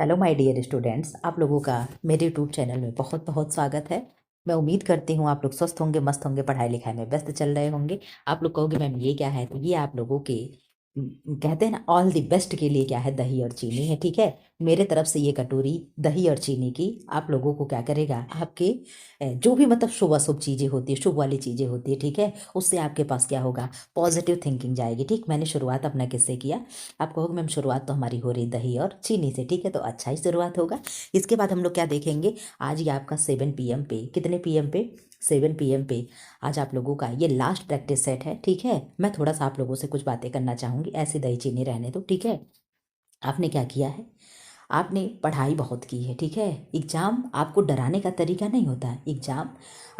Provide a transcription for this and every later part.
Hello my dear students, आप लोगों का मेरे यूट्यूब चैनल में बहुत बहुत स्वागत है। मैं उम्मीद करती हूँ आप लोग स्वस्थ होंगे, मस्त होंगे, पढ़ाई लिखाई में व्यस्त चल रहे होंगे। आप लोग कहोगे मैम ये क्या है, तो ये आप लोगों के कहते हैं ना ऑल द बेस्ट के लिए क्या है, दही और चीनी है। ठीक है, मेरे तरफ से ये कटोरी दही और चीनी की आप लोगों को क्या करेगा, आपके जो भी मतलब शुभ अशुभ चीज़ें होती है, शुभ वाली चीज़ें होती है, ठीक है, उससे आपके पास क्या होगा, पॉजिटिव थिंकिंग जाएगी। ठीक, मैंने शुरुआत अपना किससे किया, आप कहोगे मैम शुरुआत तो हमारी हो रही दही और चीनी से। ठीक है, तो अच्छा ही शुरुआत होगा। इसके बाद हम लोग क्या देखेंगे, आज ये आपका 7 PM पे, कितने PM पे, 7 PM पे आज आप लोगों का ये लास्ट प्रैक्टिस सेट है। ठीक है, मैं थोड़ा सा आप लोगों से कुछ बातें करना चाहूँगी, ऐसे दही चीनी रहने दो। ठीक है, आपने क्या किया है, आपने पढ़ाई बहुत की है। ठीक है, एग्ज़ाम आपको डराने का तरीका नहीं होता है, एग्ज़ाम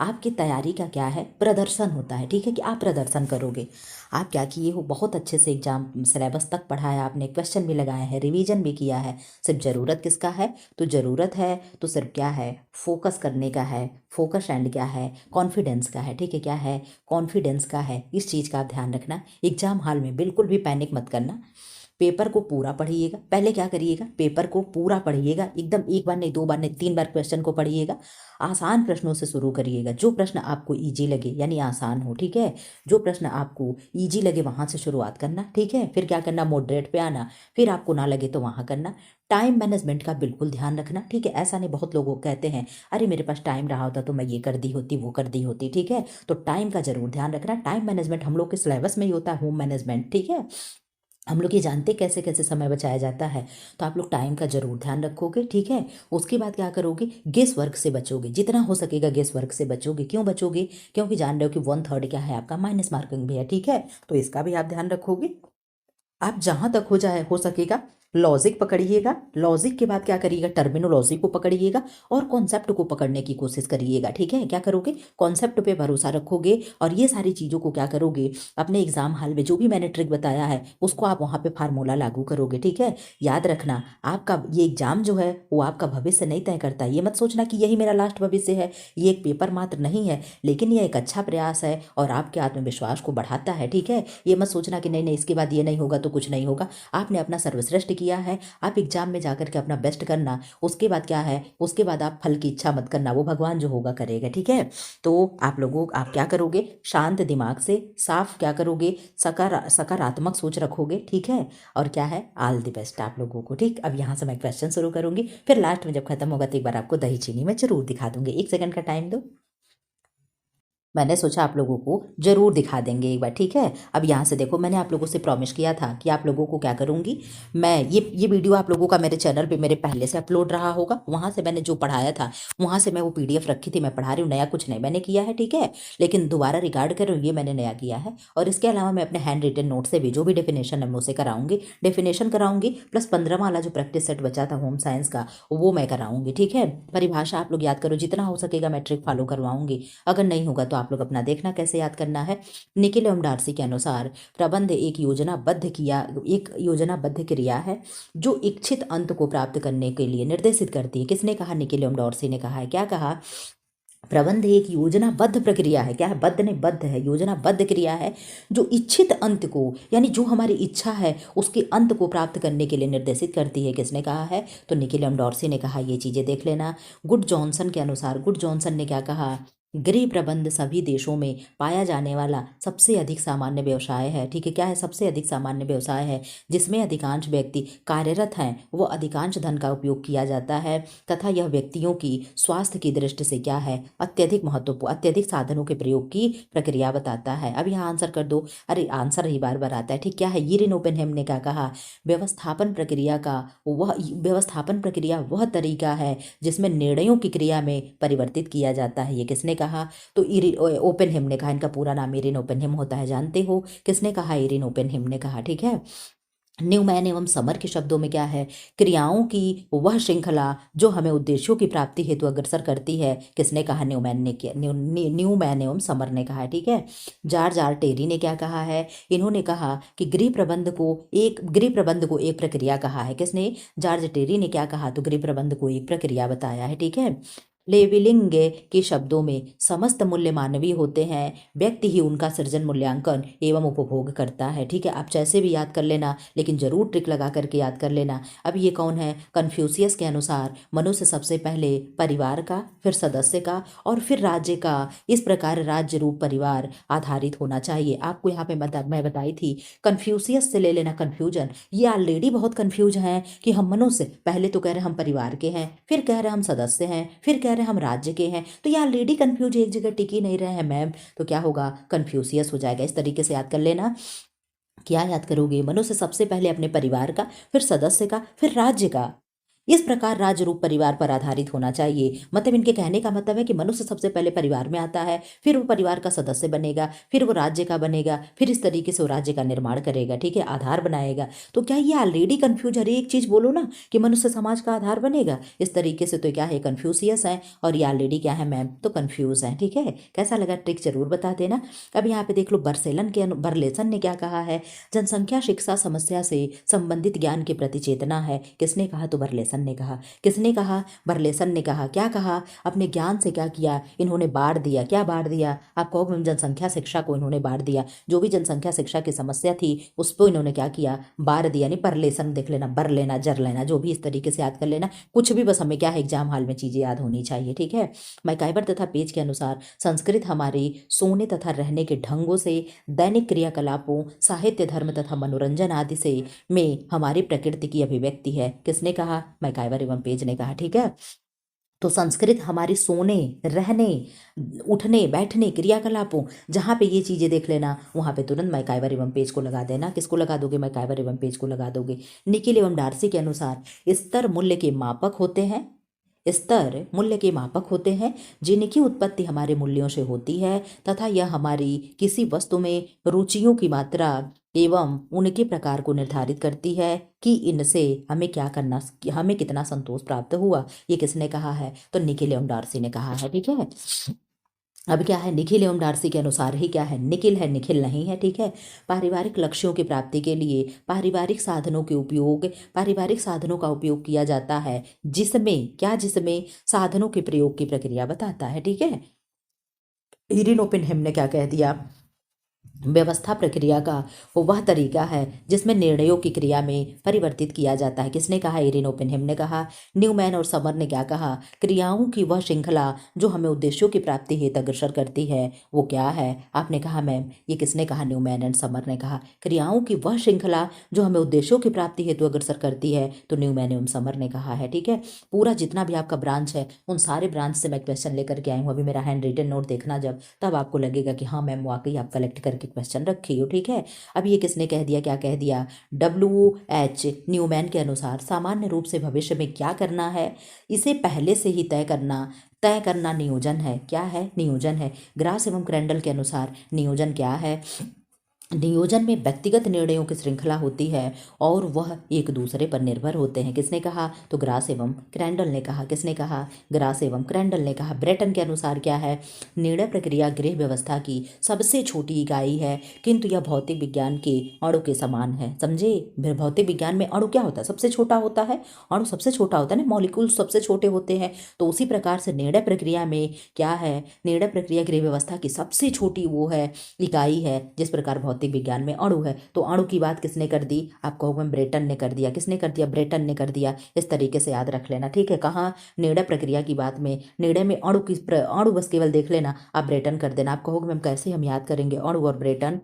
आपकी तैयारी का क्या है, प्रदर्शन होता है। ठीक है, कि आप प्रदर्शन करोगे। आप क्या किए हो, बहुत अच्छे से एग्ज़ाम सिलेबस तक पढ़ा है आपने, क्वेश्चन भी लगाए हैं, रिवीजन भी किया है। सिर्फ ज़रूरत किसका है, तो ज़रूरत है तो सिर्फ क्या है, फोकस करने का है। फोकस एंड क्या है, कॉन्फिडेंस का है। ठीक है, क्या है, कॉन्फिडेंस का है। इस चीज़ का आप ध्यान रखना। एग्ज़ाम हॉल में बिल्कुल भी पैनिक मत करना। पेपर को पूरा पढ़िएगा। पहले क्या करिएगा, पेपर को पूरा पढ़िएगा एकदम, एक बार नहीं, 2 बार नहीं, 3 बार क्वेश्चन को पढ़िएगा। आसान प्रश्नों से शुरू करिएगा, जो प्रश्न आपको इजी लगे यानी आसान हो। ठीक है, जो प्रश्न आपको इजी लगे वहाँ से शुरुआत करना। ठीक है, फिर क्या करना, मॉडरेट पे आना, फिर आपको ना लगे तो वहाँ करना। टाइम मैनेजमेंट का बिल्कुल ध्यान रखना। ठीक है, ऐसा नहीं, बहुत लोग कहते हैं अरे मेरे पास टाइम रहा होता तो मैं ये कर दी होती, वो कर दी होती। ठीक है, तो टाइम का जरूर ध्यान रखना। टाइम मैनेजमेंट हम लोग के सिलेबस में ही होता है, होम मैनेजमेंट। ठीक है, हम लोग ये जानते कैसे कैसे समय बचाया जाता है, तो आप लोग टाइम का जरूर ध्यान रखोगे। ठीक है, उसके बाद क्या करोगे, गेस वर्क से बचोगे, जितना हो सकेगा गेस वर्क से बचोगे। क्यों बचोगे, क्योंकि जान रहे हो कि 1/3 क्या है आपका, माइनस मार्किंग भी है। ठीक है, तो इसका भी आप ध्यान रखोगे। आप जहां तक हो जाए हो सकेगा लॉजिक पकड़िएगा। लॉजिक के बाद क्या करिएगा, टर्मिनोलॉजी को पकड़िएगा और कॉन्सेप्ट को पकड़ने की कोशिश करिएगा। ठीक है, क्या करोगे, कॉन्सेप्ट पे भरोसा रखोगे और ये सारी चीज़ों को क्या करोगे, अपने एग्जाम हॉल में जो भी मैंने ट्रिक बताया है उसको आप वहाँ पे फार्मूला लागू करोगे। ठीक है, याद रखना, आपका ये एग्जाम जो है वो आपका भविष्य नहीं तय करता। ये मत सोचना कि यही मेरा लास्ट भविष्य है, ये एक पेपर मात्र नहीं है, लेकिन ये एक अच्छा प्रयास है और आपके आत्मविश्वास को बढ़ाता है। ठीक है, ये मत सोचना कि नहीं नहीं इसके बाद ये नहीं होगा तो कुछ नहीं होगा। आपने अपना सर्वश्रेष्ठ किया है, आप एग्जाम में जाकर के अपना बेस्ट करना। उसके बाद क्या है, उसके बाद आप फल की इच्छा मत करना, वो भगवान जो होगा करेगा। ठीक है, तो आप क्या करोगे, शांत दिमाग से साफ क्या करोगे, सकारात्मक सोच रखोगे। ठीक है, और क्या है, ऑल द बेस्ट आप लोगों को। ठीक, अब यहाँ से मैं क्वेश्चन शुरू करूंगी, फिर लास्ट में जब खत्म होगा तो एक बार आपको दही चीनी में जरूर दिखा दूंगी। 1 सेकंड का टाइम दो, मैंने सोचा आप लोगों को जरूर दिखा देंगे एक बार। ठीक है, अब यहाँ से देखो, मैंने आप लोगों से प्रॉमिस किया था कि आप लोगों को क्या करूँगी, मैं ये वीडियो आप लोगों का मेरे चैनल पे मेरे पहले से अपलोड रहा होगा, वहाँ से मैंने जो पढ़ाया था वहाँ से मैं वो PDF रखी थी, मैं पढ़ा रही हूँ, नया कुछ नहीं मैंने किया है। ठीक है, लेकिन दोबारा रिकॉर्ड कर रही हूँ, ये मैंने नया किया है। और इसके अलावा मैं अपने हैंड रिटन नोट से भी जो भी डेफिनेशन है मैं उसे कराऊंगी, डेफिनेशन कराऊंगी, प्लस 15 वाला जो प्रैक्टिस सेट बचा था होम साइंस का वो मैं कराऊंगी। ठीक है, परिभाषा आप लोग याद करो, जितना हो सकेगा मैं ट्रिक फॉलो करवाऊंगी, अगर नहीं होगा तो आप लोग अपना देखना कैसे याद करना है। निखिल एवं डार्सी के अनुसार प्रबंध एक योजनाबद्ध क्रिया है जो इच्छित अंत को प्राप्त करने के लिए निर्देशित करती है। किसने कहा, निखिल एवं डार्सी ने कहा है। क्या कहा, प्रबंध एक योजनाबद्ध प्रक्रिया है। क्या है, बद्ध ने बद्ध है, योजनाबद्ध क्रिया है जो इच्छित अंत को यानी जो हमारी इच्छा है उसके अंत को प्राप्त करने के लिए निर्देशित करती है। किसने कहा है, तो निखिल एम डॉर्सी ने कहा। ये चीजें देख लेना। गुड जॉनसन के अनुसार, गुड जॉनसन ने क्या कहा, गृह प्रबंध सभी देशों में पाया जाने वाला सबसे अधिक सामान्य व्यवसाय है। ठीक है, क्या है, सबसे अधिक सामान्य व्यवसाय है जिसमें अधिकांश व्यक्ति कार्यरत हैं, वो अधिकांश धन का उपयोग किया जाता है तथा यह व्यक्तियों की स्वास्थ्य की दृष्टि से क्या है, अत्यधिक महत्वपूर्ण, अत्यधिक साधनों के प्रयोग की प्रक्रिया बताता है। अब यहाँ आंसर कर दो, अरे आंसर ही बार बार आता है। ठीक, क्या है, यीरिन ओपेनहेम ने क्या कहा, व्यवस्थापन प्रक्रिया वह तरीका है जिसमें निर्णयों की क्रिया में परिवर्तित किया जाता है। ये किसने कहा, तो ओपेनहेम ने कहा। इनका पूरा नाम इरिन ओपेनहेम होता है, जानते हो, किसने कहा, इरिन ओपेनहेम ने कहा। ठीक है, न्यूमैन एवं समर के शब्दों में क्या है, क्रियाओं की वह श्रृंखला जो हमें उद्देश्यों की प्राप्ति हेतु अग्रसर करती है। किसने कहा, न्यूमैन ने किया, न्यूमैन एवं समर ने कहा है। ठीक है, जॉर्ज आर टेरी ने क्या कहा है, इन्होंने कहा कि गृह प्रबंध को एक प्रक्रिया कहा है। किसने, जॉर्ज टेरी ने क्या कहा, तो गृह प्रबंध को एक प्रक्रिया बताया है। ठीक है, लेबलिंग के शब्दों में समस्त मूल्य मानवीय होते हैं, व्यक्ति ही उनका सृजन, मूल्यांकन एवं उपभोग करता है। ठीक है, आप जैसे भी याद कर लेना, लेकिन जरूर ट्रिक लगा करके याद कर लेना। अब ये कौन है? कन्फ्यूशियस के अनुसार मनुष्य सबसे पहले परिवार का, फिर सदस्य का और फिर राज्य का, इस प्रकार राज्य रूप परिवार आधारित होना चाहिए। आपको यहाँ पे मैं बताई थी, कन्फ्यूशियस से ले लेना कन्फ्यूजन। ये ऑलरेडी बहुत कन्फ्यूज हैं कि हम मनुष्य, पहले तो कह रहे हम परिवार के हैं, फिर कह रहे हम सदस्य हैं, फिर कह रहे हम राज्य के हैं, तो ये ऑलरेडी कन्फ्यूज, एक जगह टिक ही नहीं रहे हैं मैम, तो क्या होगा? कन्फ्यूशियस हो जाएगा। इस तरीके से याद कर लेना। क्या याद करोगे? मनुष्य सबसे पहले अपने परिवार का, फिर सदस्य का, फिर राज्य का, इस प्रकार राज्य रूप परिवार पर आधारित होना चाहिए। मतलब इनके कहने का मतलब है कि मनुष्य सबसे पहले परिवार में आता है, फिर वो परिवार का सदस्य बनेगा, फिर वो राज्य का बनेगा, फिर इस तरीके से वो राज्य का निर्माण करेगा। ठीक है, आधार बनाएगा। तो क्या ये ऑलरेडी कन्फ्यूज? हर एक चीज बोलो ना कि मनुष्य समाज का आधार बनेगा, इस तरीके से तो क्या है? कन्फ्यूशियस है, और ये ऑलरेडी क्या है मैम? तो कन्फ्यूज है। ठीक है, कैसा लगा? ट्रिक जरूर बता देना। अब यहाँ पे देख लो, बर्लेसन ने क्या कहा है? जनसंख्या शिक्षा समस्या से संबंधित ज्ञान के प्रति चेतना है। किसने कहा? तो बर्लेसन ने कहा। किसने कहा? बर्लेसन ने कहा। क्या कहा? अपने ज्ञान से क्या किया? इन्होंने बांट दिया। क्या बांट दिया? आप कहोगे जनसंख्या शिक्षा को इन्होंने बांट दिया। जो भी जनसंख्या शिक्षा की समस्या थी उसको इन्होंने क्या किया? बांट दिया। नहीं, बर्लेसन देख लेना, बर लेना, जर लेना, जो भी, इस तरीके से याद कर लेना। कुछ भी, बस हमें क्या है, एग्जाम हॉल में चीजें याद होनी चाहिए। ठीक है, मैकाइवर तथा पेज के अनुसार संस्कृत हमारे सोने तथा रहने के ढंगों से, दैनिक क्रियाकलापों, साहित्य, धर्म तथा मनोरंजन आदि से में हमारी प्रकृति की अभिव्यक्ति है। किसने कहा? मैकाइवर एवं पेज ने कहा। ठीक है, तो संस्कृत हमारी सोने, रहने, उठने, बैठने, क्रियाकलापों, जहाँ पे ये चीजें देख लेना, वहाँ पे तुरंत मैकाइवर एवं पेज को लगा देना। किसको लगा दोगे? मैकाइवर एवं पेज को लगा दोगे। निकिल एवं डार्सी के अनुसार स्तर मूल्य के मापक होते हैं। स्तर मूल्य के मापक होते हैं जिनकी उत्पत्ति हमारे मूल्यों से होती है तथा यह हमारी किसी वस्तु में रुचियों की मात्रा एवं उनके प्रकार को निर्धारित करती है कि इनसे हमें क्या करना, हमें कितना संतोष प्राप्त हुआ। ये किसने कहा है? तो निकिल एवं डार्सी ने कहा है। ठीक है, अब क्या है? निखिल एवं डार्सी के अनुसार ही क्या है? निखिल है, निखिल नहीं है। ठीक है, पारिवारिक लक्ष्यों की प्राप्ति के लिए पारिवारिक साधनों का उपयोग किया जाता है, जिसमें क्या? जिसमें साधनों के प्रयोग की प्रक्रिया बताता है। ठीक है, इरिन ओपेनहेम ने क्या कह दिया? व्यवस्था प्रक्रिया का वो वह तरीका है जिसमें निर्णयों की क्रिया में परिवर्तित किया जाता है। किसने कहा? इरिन ओपेनहेम ने कहा। न्यूमैन और समर ने क्या कहा? क्रियाओं की वह श्रृंखला जो हमें उद्देश्यों की प्राप्ति हेतु अग्रसर करती है वो क्या है? आपने कहा मैम, ये किसने कहा? न्यूमैन एंड समर ने कहा। क्रियाओं की वह श्रृंखला जो हमें उद्देश्यों की प्राप्ति हेतु अग्रसर करती है, तो न्यूमैन एवं समर ने कहा है। ठीक है, पूरा जितना भी आपका ब्रांच है उन सारे ब्रांच से मैं क्वेश्चन लेकर के आई हूँ। अभी मेरा हैंड रिटन नोट देखना जब, तब आपको लगेगा कि हाँ मैम वाकई आप कलेक्ट करके क्वेश्चन रखी हो। ठीक है, अब ये किसने कह दिया? क्या कह दिया? WH न्यूमैन के अनुसार सामान्य रूप से भविष्य में क्या करना है इसे पहले से ही तय करना नियोजन है। क्या है? नियोजन है। ग्रास एवं क्रैंडल के अनुसार नियोजन क्या है? नियोजन में व्यक्तिगत निर्णयों की श्रृंखला होती है और वह एक दूसरे पर निर्भर होते हैं। किसने कहा? तो ग्रास एवं क्रैंडल ने कहा। किसने कहा? ग्रास एवं क्रैंडल ने कहा। ब्रेटन के अनुसार क्या है? निर्णय प्रक्रिया गृह व्यवस्था की सबसे छोटी इकाई है, किंतु यह भौतिक विज्ञान के अणु के समान है। समझे? भौतिक विज्ञान में अणु क्या होता है? सबसे छोटा होता है। अणु सबसे छोटा होता है ना, मॉलिक्यूल सबसे छोटे होते हैं। तो उसी प्रकार से निर्णय प्रक्रिया में क्या है? निर्णय प्रक्रिया गृह व्यवस्था की सबसे छोटी वो है, इकाई है। जिस प्रकार भौतिक विज्ञान में अणु है, तो अणु की बात किसने कर दी? आप कहोगे ब्रेटन ने कर दिया। किसने कर दिया? ब्रेटन ने कर दिया। इस तरीके से याद रख लेना। ठीक है, कहाँ? निर्णय प्रक्रिया की बात में, निर्णय में अणु बस केवल देख लेना, आप ब्रेटन कर देना। आप कहोगे मैम कैसे हम याद करेंगे अणु और ब्रेटन?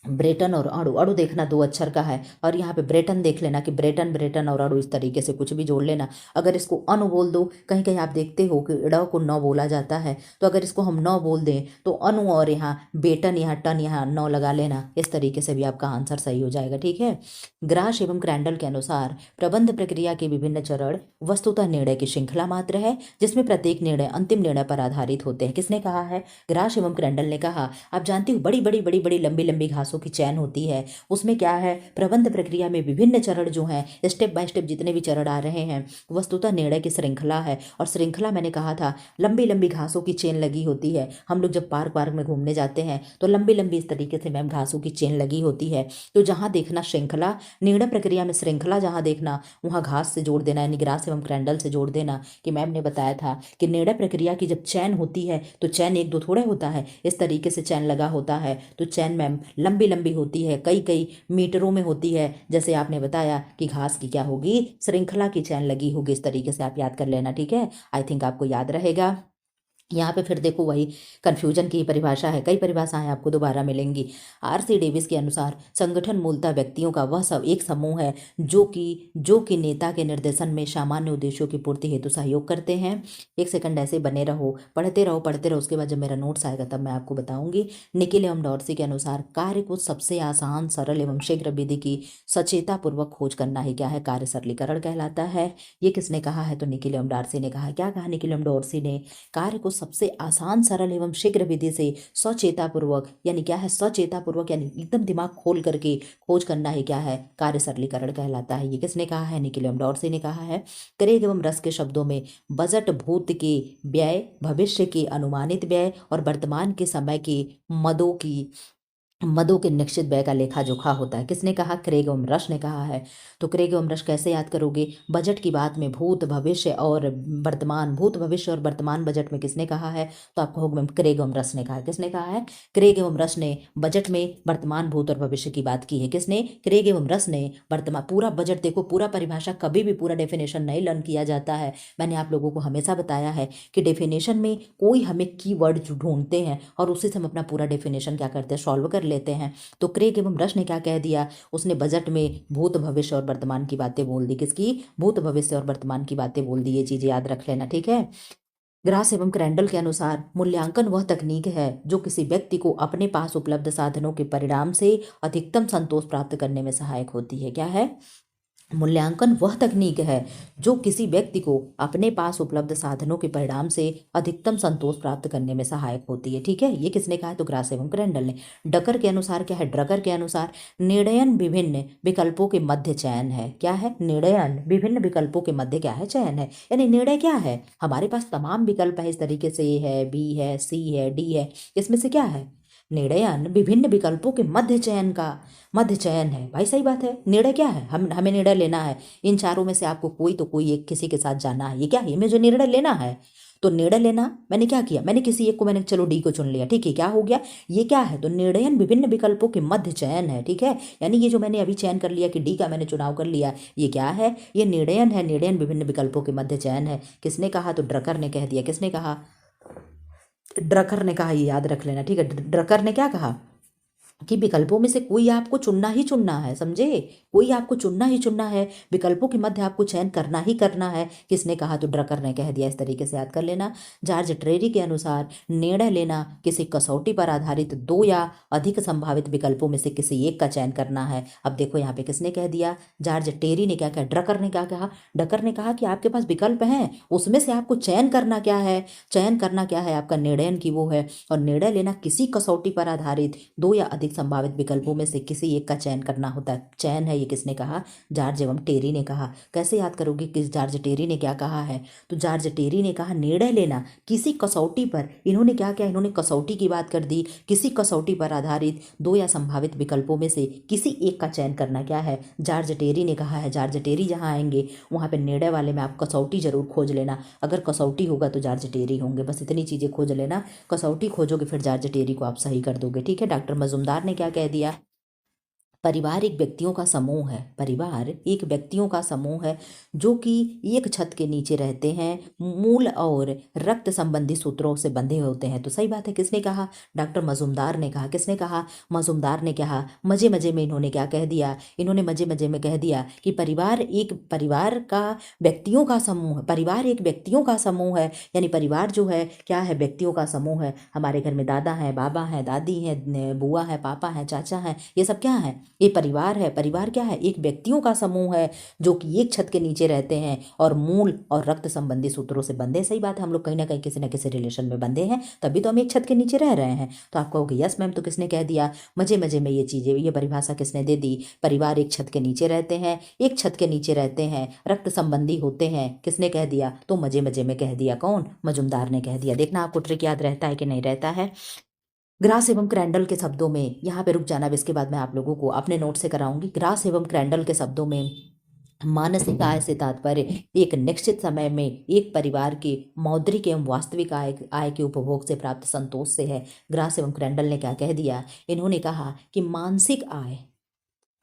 ब्रेटन और अणु, अणु देखना 2 अक्षर का है, और यहाँ पे ब्रेटन देख लेना कि ब्रेटन और अणु, इस तरीके से कुछ भी जोड़ लेना। अगर इसको अणु बोल दो, कहीं कहीं आप देखते हो कि ड़ को न बोला जाता है, तो अगर इसको हम न बोल दें तो अणु, और यहाँ बेटन, यहाँ टन, यहाँ न लगा लेना। इस तरीके से भी आपका आंसर सही हो जाएगा। ठीक है, ग्राश एवं क्रैंडल के अनुसार प्रबंध प्रक्रिया के विभिन्न चरण वस्तुतः निर्णय की श्रृंखला मात्र है, जिसमें प्रत्येक निर्णय अंतिम निर्णय पर आधारित होते हैं। किसने कहा है? ग्राश एवं क्रैंडल ने कहा। आप जानती हो बड़ी बड़ी लंबी लंबी घासों घासों की चैन होती है उसमें क्या है, प्रबंध प्रक्रिया में विभिन्न चरण जो हैं, स्टेप बाय स्टेप जितने भी चरण आ रहे हैं वस्तुतः निर्णय की श्रृंखला है। और श्रृंखला मैंने कहा था लंबी लंबी घासों की चेन लगी होती है। हम लोग जब पार्क वार्क में घूमने जाते हैं तो लंबी लंबी इस तरीके से मैम घासों की चेन लगी होती है। तो जहाँ देखना श्रृंखला, निर्णय प्रक्रिया में श्रृंखला जहाँ देखना वहाँ घास से जोड़ देना, यानी ग्रास एवं क्रैंडल से जोड़ देना। कि मैम ने बताया था कि निर्णय प्रक्रिया की जब चैन होती है तो चैन एक दो थोड़े होता है, इस तरीके से चैन लगा होता है। तो चैन मैम लंबी लंबी होती है, कई कई मीटरों में होती है। जैसे आपने बताया कि घास की क्या होगी, श्रृंखला की चैन लगी होगी। इस तरीके से आप याद कर लेना, ठीक है। आई थिंक आपको याद रहेगा। यहाँ पे फिर देखो वही कन्फ्यूजन की परिभाषा है, कई परिभाषाएं आपको दोबारा मिलेंगी। आरसी डेविस के अनुसार संगठन मूलतः व्यक्तियों का वह सब एक समूह है जो कि नेता के निर्देशन में सामान्य उद्देश्यों की पूर्ति हेतु सहयोग करते हैं। एक सेकंड ऐसे बने रहो, पढ़ते रहो पढ़ते रहो, उसके बाद जब मेरा नोट्स आएगा तब मैं आपको बताऊंगी। निखिल एवं डॉर्सी के अनुसार कार्य को सबसे आसान, सरल एवं शीघ्र विधि की सचेतापूर्वक खोज करना ही क्या है, कार्य सरलीकरण कहलाता है। ये किसने कहा है, तो निखिल एवं डॉर्सी ने कहा। क्या कहा निखिल एवं डॉर्सी ने, कार्य को सबसे आसान, सरल एवं शीघ्र विधि से सचेतापूर्वक, यानी क्या है, सचेतापूर्वक यानी एकदम दिमाग खोल करके खोज करना ही क्या है, कार्य सरलीकरण कहलाता है। ये किसने कहा है, निखिल एवं डॉर्सी ने कहा है। क्रेग एवं रस के शब्दों में बजट भूत के व्यय, भविष्य के अनुमानित व्यय और वर्तमान के समय के मदों के निश्चित व्यय का लेखा जोखा होता है। किसने कहा, क्रेग एवं रश ने कहा है। तो क्रेग एवं रश कैसे याद करोगे, बजट की बात में भूत भविष्य और वर्तमान, भूत भविष्य और वर्तमान बजट में किसने कहा है, तो आप कहोगे मैम क्रेग एवं रश ने कहा है। किसने कहा है, क्रेग एवं रश ने बजट में वर्तमान, भूत और भविष्य की बात की है। किसने, क्रेग एवं रश ने वर्तमान। पूरा बजट देखो, पूरा परिभाषा कभी भी पूरा डेफिनेशन नहीं लर्न किया जाता है। मैंने आप लोगों को हमेशा बताया है कि डेफिनेशन में कोई हमें कीवर्ड ढूंढते हैं और उसी से हम अपना पूरा डेफिनेशन क्या करते हैं, सॉल्व कर लेते हैं। तो क्रेग एवं रश ने क्या कह दिया, उसने बजट में भूत भविष्य और वर्तमान की बातें बोल दी। किसकी, भूत भविष्य और वर्तमान की बातें बोल दी। ये चीजें याद रख लेना, ठीक है। ग्रास एवं क्रैंडल के अनुसार मूल्यांकन वह तकनीक है जो किसी व्यक्ति को अपने पास उपलब्ध साधनों के परिणाम से अधिकतम संतोष प्राप्त करने में सहायक होती है। क्या है, मूल्यांकन वह तकनीक है जो किसी व्यक्ति को अपने पास उपलब्ध साधनों के परिणाम से अधिकतम संतोष प्राप्त करने में सहायक होती है, ठीक है। ये किसने कहा है, तो ग्रास एवं क्रैंडल ने। डकर के अनुसार क्या है, ड्रकर के अनुसार निर्णयन विभिन्न विकल्पों के मध्य चयन है। क्या है, निर्णयन विभिन्न विकल्पों के मध्य क्या है, चयन है। यानी निर्णय क्या है, हमारे पास तमाम विकल्प है, इस तरीके से ए है, बी है, सी है, डी है, इसमें से क्या है, निर्णयन विभिन्न विकल्पों के मध्य चयन है। भाई सही बात है, निर्णय क्या है, हमें निर्णय लेना है। इन चारों में से आपको कोई तो कोई एक किसी के साथ जाना है। ये क्या है, हमें जो निर्णय लेना है, तो निर्णय लेना मैंने क्या किया, मैंने किसी एक को, मैंने चलो डी को चुन लिया, ठीक है। क्या हो गया, ये क्या है, तो निर्णयन विभिन्न विकल्पों के मध्य चयन है, ठीक है। यानी ये जो मैंने अभी चयन कर लिया कि डी का मैंने चुनाव कर लिया, ये क्या है, ये निर्णयन है, निर्णयन विभिन्न विकल्पों के मध्य चयन है। किसने कहा, तो ड्रकर ने कह दिया। किसने कहा, ड्रकर ने कहा। ये याद रख लेना, ठीक है। ड्रकर ने क्या कहा कि विकल्पों में से कोई आपको चुनना ही चुनना है, समझे, कोई आपको चुनना ही चुनना है, विकल्पों के मध्य आपको चयन करना ही करना है। किसने कहा, तो ड्रकर ने कह दिया। इस तरीके से याद कर लेना। जॉर्ज ट्रेरी के अनुसार निर्णय लेना किसी कसौटी पर आधारित दो या अधिक संभावित विकल्पों में से किसी एक का चयन करना है। अब देखो यहाँ पे किसने कह दिया, जॉर्ज टेरी ने क्या कहा, ड्रकर ने क्या कहा, ड्रकर ने कहा कि आपके पास विकल्प हैं, उसमें से आपको चयन करना क्या है, चयन करना क्या है, आपका निर्णयन की वो है। और निर्णय लेना किसी कसौटी पर आधारित दो या अधिक संभावित विकल्पों में से किसी एक का चयन करना होता है, चयन है। ये किसने कहा, जॉर्ज एवं टेरी ने कहा। कैसे याद करोगे कि जॉर्ज टेरी ने क्या कहा है, तो जॉर्ज टेरी ने कहा निर्णय लेना किसी कसौटी पर, इन्होंने क्या किया, इन्होंने कसौटी की बात कर दी, किसी कसौटी पर आधारित दो या संभावित विकल्पों में से किसी एक का चयन करना क्या है, जॉर्ज टेरी ने कहा है। जॉर्ज टेरी जहाँ आएंगे वहाँ पे निर्णय वाले में आप कसौटी जरूर खोज लेना, अगर कसौटी होगा तो जॉर्ज टेरी होंगे, बस इतनी चीजें खोज लेना। कसौटी खोजोगे फिर जॉर्ज टेरी को आप सही कर दोगे, ठीक है। डॉक्टर मजुमदार ने क्या कह दिया, परिवार एक व्यक्तियों का समूह है, परिवार एक व्यक्तियों का समूह है जो कि एक छत के नीचे रहते हैं, मूल और रक्त संबंधी सूत्रों से बंधे होते हैं। तो सही बात है, किसने कहा, डॉक्टर मजुमदार ने कहा। किसने कहा, मजुमदार ने कहा। मजे मजे में इन्होंने क्या कह दिया, इन्होंने मजे मजे में कह दिया कि परिवार का व्यक्तियों का समूह है, परिवार एक व्यक्तियों का समूह है। यानी परिवार जो है क्या है, व्यक्तियों का समूह है। हमारे घर में दादा है, बाबा है, दादी है, बुआ है, पापा है, चाचा है, ये सब क्या है, ये परिवार है। परिवार क्या है? एक व्यक्तियों का समूह है जो कि एक छत के नीचे रहते हैं और मूल और रक्त संबंधी सूत्रों से बंधे। सही बात है, हम लोग कहीं ना कहीं किसी न किसी रिलेशन में बंधे हैं, तभी तो हम एक छत के नीचे रह रहे हैं। तो आप कहोगे यस मैम, तो किसने कह दिया? मजे मजे में ये चीजें, ये परिभाषा किसने दे दी? परिवार एक छत के नीचे रहते हैं, एक छत के नीचे रहते हैं, रक्त संबंधी होते हैं, किसने कह दिया? तो मजे मजे में कह दिया। कौन? मजुमदार ने कह दिया। देखना आपको ट्रिक याद रहता है कि नहीं रहता है। ग्रास एवं क्रैंडल के शब्दों में, यहाँ पे रुक जाना, अब इसके बाद मैं आप लोगों को अपने नोट से कराऊंगी। ग्रास एवं क्रैंडल के शब्दों में मानसिक आय से तात्पर्य एक निश्चित समय में एक परिवार की मौद्रिक एवं वास्तविक आय के उपभोग से प्राप्त संतोष से है। ग्रास एवं क्रैंडल ने क्या कह दिया? इन्होंने कहा कि मानसिक आय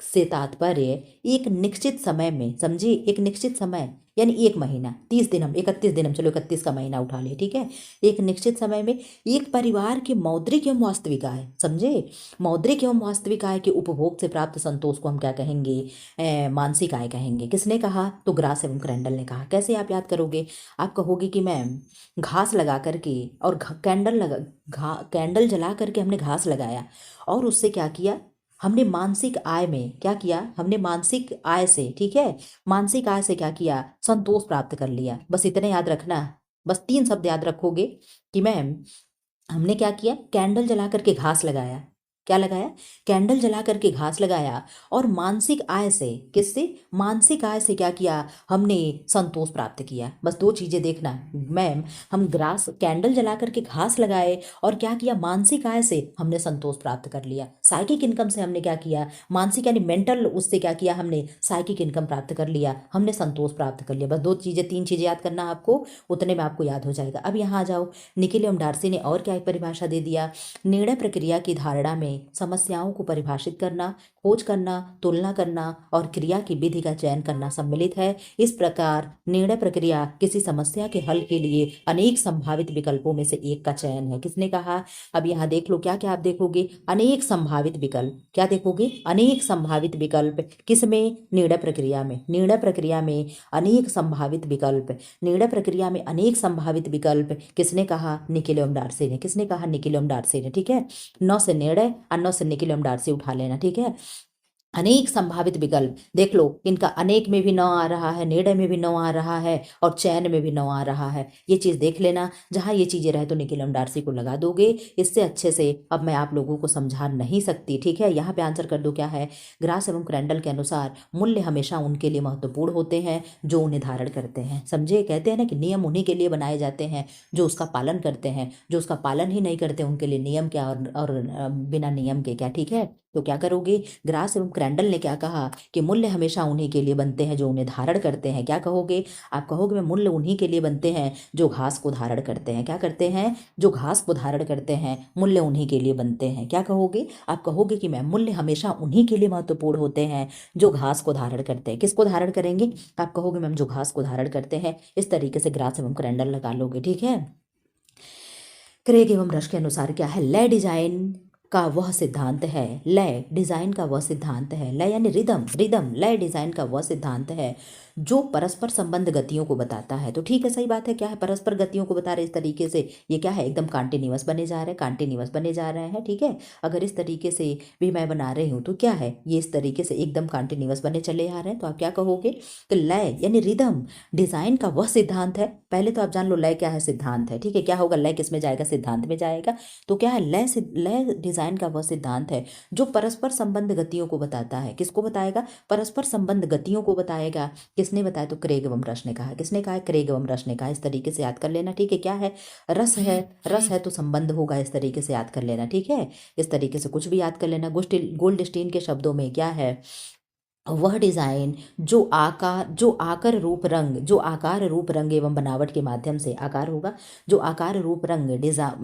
से तात्पर्य एक निश्चित समय में, समझिए, एक निश्चित समय यानी एक महीना, 30 दिन, हम 31 दिन, हम चलो 31 का महीना उठा ले, ठीक है। एक निश्चित समय में एक परिवार की मौद्रिक एवं वास्तविक आय, समझे, मौद्रिक एवं वास्तविक आय के उपभोग से प्राप्त संतोष को हम क्या कहेंगे? मानसिक आय कहेंगे। किसने कहा? तो ग्रास एवं क्रैंडल ने कहा। कैसे आप याद करोगे? आप कहोगे कि मैम घास लगा करके और कैंडल जला करके हमने घास लगाया और उससे क्या किया? हमने मानसिक आय में क्या किया? हमने मानसिक आय से, ठीक है, मानसिक आय से क्या किया? संतोष प्राप्त कर लिया। बस इतने याद रखना, बस 3 शब्द याद रखोगे कि मैम हमने क्या किया? कैंडल जला करके घास लगाया। क्या लगाया? कैंडल जला करके घास लगाया और मानसिक आय से, किससे? मानसिक आय से क्या किया? हमने संतोष प्राप्त किया। बस 2 चीजें देखना मैम, हम ग्रास कैंडल जला करके घास लगाए और क्या किया? मानसिक आय से हमने संतोष प्राप्त कर लिया। साइकिक इनकम से हमने क्या किया? मानसिक यानी मेंटल, उससे क्या किया? हमने साइकिक इनकम प्राप्त कर लिया, हमने संतोष प्राप्त कर लिया। बस 2 चीजें, 3 चीजें याद करना आपको, उतने में आपको याद हो जाएगा। अब यहाँ आ जाओ, निखिल एवं डार्सी ने और क्या एक परिभाषा दे दिया? निर्णय प्रक्रिया की धारणा में समस्याओं को परिभाषित करना, खोज करना, तुलना करना और क्रिया की विधि का चयन करना सम्मिलित है। इस प्रकार निर्णय प्रक्रिया किसी समस्या के हल के लिए अनेक संभावित विकल्पों में से एक का चयन है। किसने कहा? अब यहाँ देख लो, क्या क्या आप देखोगे? अनेक संभावित विकल्प। क्या देखोगे? अनेक संभावित विकल्प। किसमें? निर्णय प्रक्रिया में। निर्णय प्रक्रिया में अनेक संभावित विकल्प। निर्णय प्रक्रिया में अनेक संभावित विकल्प। किसने कहा? निखिल एवं डार्सी ने। किसने कहा? निखिल एवं डार्सी ने, ठीक है। 9 से निर्णय और 9 से निखिल एवं डार्सी उठा लेना, ठीक है। अनेक संभावित विकल्प, देख लो, इनका अनेक में भी 9 आ रहा है, निर्णय में भी 9 आ रहा है और चयन में भी 9 आ रहा है। ये चीज देख लेना, जहां ये चीजें रहे तो निखिल एवं डार्सी को लगा दोगे। इससे अच्छे से अब मैं आप लोगों को समझा नहीं सकती, ठीक है। यहाँ पे आंसर कर दो, क्या है? ग्रास एवं क्रैंडल के अनुसार मूल्य हमेशा उनके लिए महत्वपूर्ण होते हैं जो उन्हें धारण करते हैं। समझे? कहते हैं ना कि नियम उन्हीं के लिए बनाए जाते हैं जो उसका पालन करते हैं, जो उसका पालन ही नहीं करते उनके लिए नियम क्या और बिना नियम के क्या, ठीक है। तो क्या करोगे? ग्रास एवं क्रैंडल ने क्या कहा कि मूल्य हमेशा उन्हीं के लिए बनते हैं जो उन्हें धारण करते हैं। क्या कहोगे? आप कहोगे मैं मूल्य उन्हीं के लिए बनते हैं जो घास को धारण करते हैं। क्या करते हैं? जो घास को धारण करते हैं, मूल्य उन्हीं के लिए बनते हैं। क्या कहोगे? आप कहोगे कि मैं मूल्य हमेशा उन्हीं के लिए महत्वपूर्ण होते हैं जो घास को धारण करते हैं। किसको धारण करेंगे? आप कहोगे मैम जो घास को धारण करते हैं। इस तरीके से ग्रास एवं क्रैंडल लगा लोगे, ठीक है। क्रेग एवं रश के अनुसार क्या है? लय डिजाइन का वह सिद्धांत है, लय डिजाइन का वह सिद्धांत है, लय यानी रिदम, रिदम लय डिजाइन का वह सिद्धांत है जो परस्पर संबंध गतियों को बताता है। तो ठीक है, सही बात है, क्या है? परस्पर गतियों को बता रहे इस तरीके से, ये क्या है? एकदम कॉन्टिन्यूअस बने जा रहे हैं, कॉन्टिन्यूअस बने जा रहे हैं, ठीक है। अगर इस तरीके से भी मैं बना रही हूँ तो क्या है? ये इस तरीके से एकदम कॉन्टिन्यूअस बने चले आ रहे हैं। तो आप क्या कहोगे? तो लय यानी रिदम डिजाइन का वह सिद्धांत है। पहले तो आप जान लो लय क्या है, सिद्धांत है, ठीक है। क्या होगा? लय किस में जाएगा? सिद्धांत में जाएगा। तो क्या है? लय डिजाइन का वह सिद्धांत है जो परस्पर संबंध गतियों को बताता है। किसको बताएगा? परस्पर संबंध गतियों को बताएगा। किसने बताया? तो क्रेग एवं रश ने कहा। किसने कहा? क्रेग एवं रश ने कहा। इस तरीके से याद कर लेना, ठीक है। क्या है? रस है, रस है तो संबंध होगा, इस तरीके से याद कर लेना, ठीक है। इस तरीके से कुछ भी याद कर लेना। गोल्डस्टीन के शब्दों में क्या है? वह डिजाइन जो आकार रूप रंग एवं बनावट के माध्यम से, आकार होगा, जो आकार रूप रंग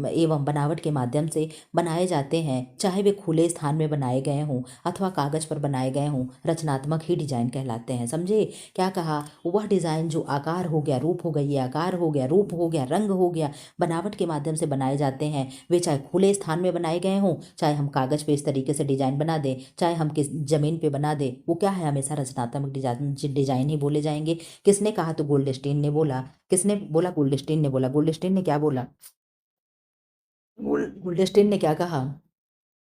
एवं बनावट के माध्यम से बनाए जाते हैं, चाहे वे खुले स्थान में बनाए गए हों अथवा कागज पर बनाए गए हों, रचनात्मक ही डिजाइन कहलाते हैं। समझे? क्या कहा? वह डिजाइन जो आकार हो गया, रूप हो गया, ये आकार हो गया, रूप हो गया, रंग हो गया, बनावट के माध्यम से बनाए जाते हैं, वे चाहे खुले स्थान में बनाए गए हों, चाहे हम कागज पे इस तरीके से डिजाइन बना दें, चाहे हम किस जमीन पे बना दे, वो क्या है? हमेशा रचनात्मक डिजाइन ही बोले जाएंगे। किसने कहा? तो गोल्डस्टीन ने बोला। किसने बोला? गोल्डस्टीन ने बोला। गोल्डस्टीन ने क्या बोला? गोल्डस्टीन ने क्या कहा?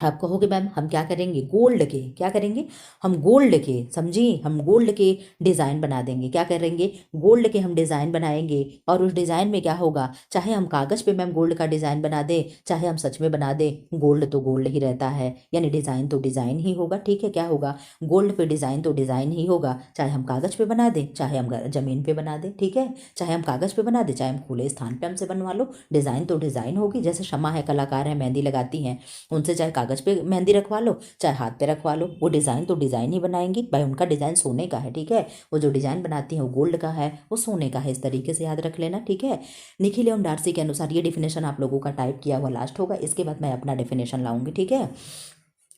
आप कहोगे मैम हम क्या करेंगे, गोल्ड के क्या करेंगे, हम गोल्ड के, समझी, हम गोल्ड के डिज़ाइन बना देंगे। क्या करेंगे, गोल्ड के हम डिज़ाइन बनाएंगे। और उस डिज़ाइन में क्या होगा, चाहे हम कागज़ पे मैम गोल्ड का डिज़ाइन बना दें, चाहे हम सच में बना दें, गोल्ड तो गोल्ड ही रहता है, यानी डिज़ाइन तो डिज़ाइन ही होगा। ठीक है, क्या होगा, गोल्ड पे डिज़ाइन तो डिज़ाइन ही होगा, चाहे हम कागज़ पे बना दें, चाहे हम ज़मीन पे बना दें। ठीक है, चाहे हम कागज़ पे बना दें, चाहे हम खुले स्थान पे हमसे बनवा लो, डिज़ाइन तो डिज़ाइन होगी। जैसे शमा है, कलाकार है, मेहंदी लगाती हैं, उनसे चाहे कागज़ पे मेहंदी रखवा लो, चाहे हाथ पे रखवा लो, वो डिज़ाइन तो डिज़ाइन ही बनाएंगी भाई। उनका डिज़ाइन सोने का है, ठीक है, वो जो डिज़ाइन बनाती हैं वो गोल्ड का है, वो सोने का है। इस तरीके से याद रख लेना। ठीक है, निखिल एवं डार्सी के अनुसार ये डिफिनेशन आप लोगों का टाइप किया हुआ लास्ट होगा, इसके बाद मैं अपना डिफिनेशन लाऊंगी। ठीक है,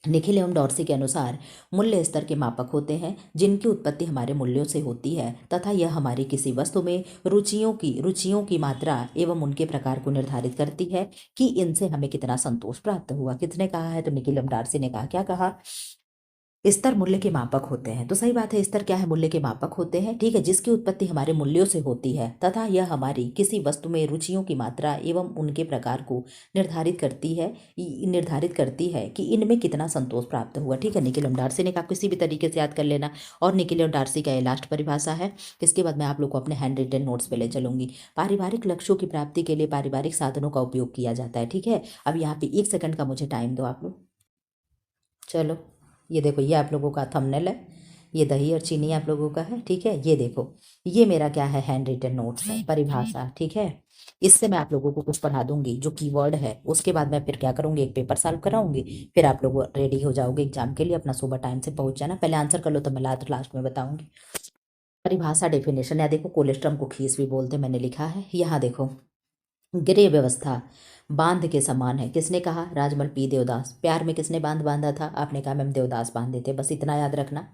निखिल एवं डॉर्सी के अनुसार मूल्य स्तर के मापक होते हैं जिनकी उत्पत्ति हमारे मूल्यों से होती है तथा यह हमारी किसी वस्तु में रुचियों की मात्रा एवं उनके प्रकार को निर्धारित करती है कि इनसे हमें कितना संतोष प्राप्त हुआ। किसने कहा है, तो निखिल एवं डॉर्सी ने कहा। क्या कहा, स्तर मूल्य के मापक होते हैं। तो सही बात है, स्तर क्या है, मूल्य के मापक होते हैं। ठीक है, जिसकी उत्पत्ति हमारे मूल्यों से होती है तथा यह हमारी किसी वस्तु में रुचियों की मात्रा एवं उनके प्रकार को निर्धारित करती है कि इनमें कितना संतोष प्राप्त हुआ। ठीक है, निखिल एवं डार्सी ने कहा, किसी भी तरीके से याद कर लेना। और निखिल एवं डार्सी का ये लास्ट परिभाषा है। इसके बाद मैं आप लोग को अपने हैंड रिटन नोट्स पे ले चलूंगी। पारिवारिक लक्ष्यों की प्राप्ति के लिए पारिवारिक साधनों का उपयोग किया जाता है। ठीक है, अब यहाँ पे 1 सेकंड का मुझे टाइम दो आप लोग। चलो, ये देखो, ये आप लोगों का थंबनेल है, ये दही और चीनी आप लोगों का है। ठीक है, ये देखो, ये मेरा क्या है, हैंड रिटन नोट्स है, परिभाषा। ठीक है, इससे मैं आप लोगों को कुछ पढ़ा दूंगी जो कीवर्ड है, उसके बाद मैं फिर क्या करूंगी, एक पेपर सॉल्व कराऊंगी, फिर आप लोग रेडी हो जाओगे एग्जाम के लिए। अपना सुबह टाइम से पहुंच जाना, पहले आंसर कर लो तो मैं लास्ट में बताऊंगी। परिभाषा डेफिनेशन, या देखो कोलेस्ट्रम को खीस भी बोलते, मैंने लिखा है यहाँ देखो। गृह व्यवस्था बांध के समान है। किसने कहा, राजमल पी देवदास। प्यार में किसने बांध बांधा था, आपने कहा मैम देवदास बांधे थे। बस इतना याद रखना।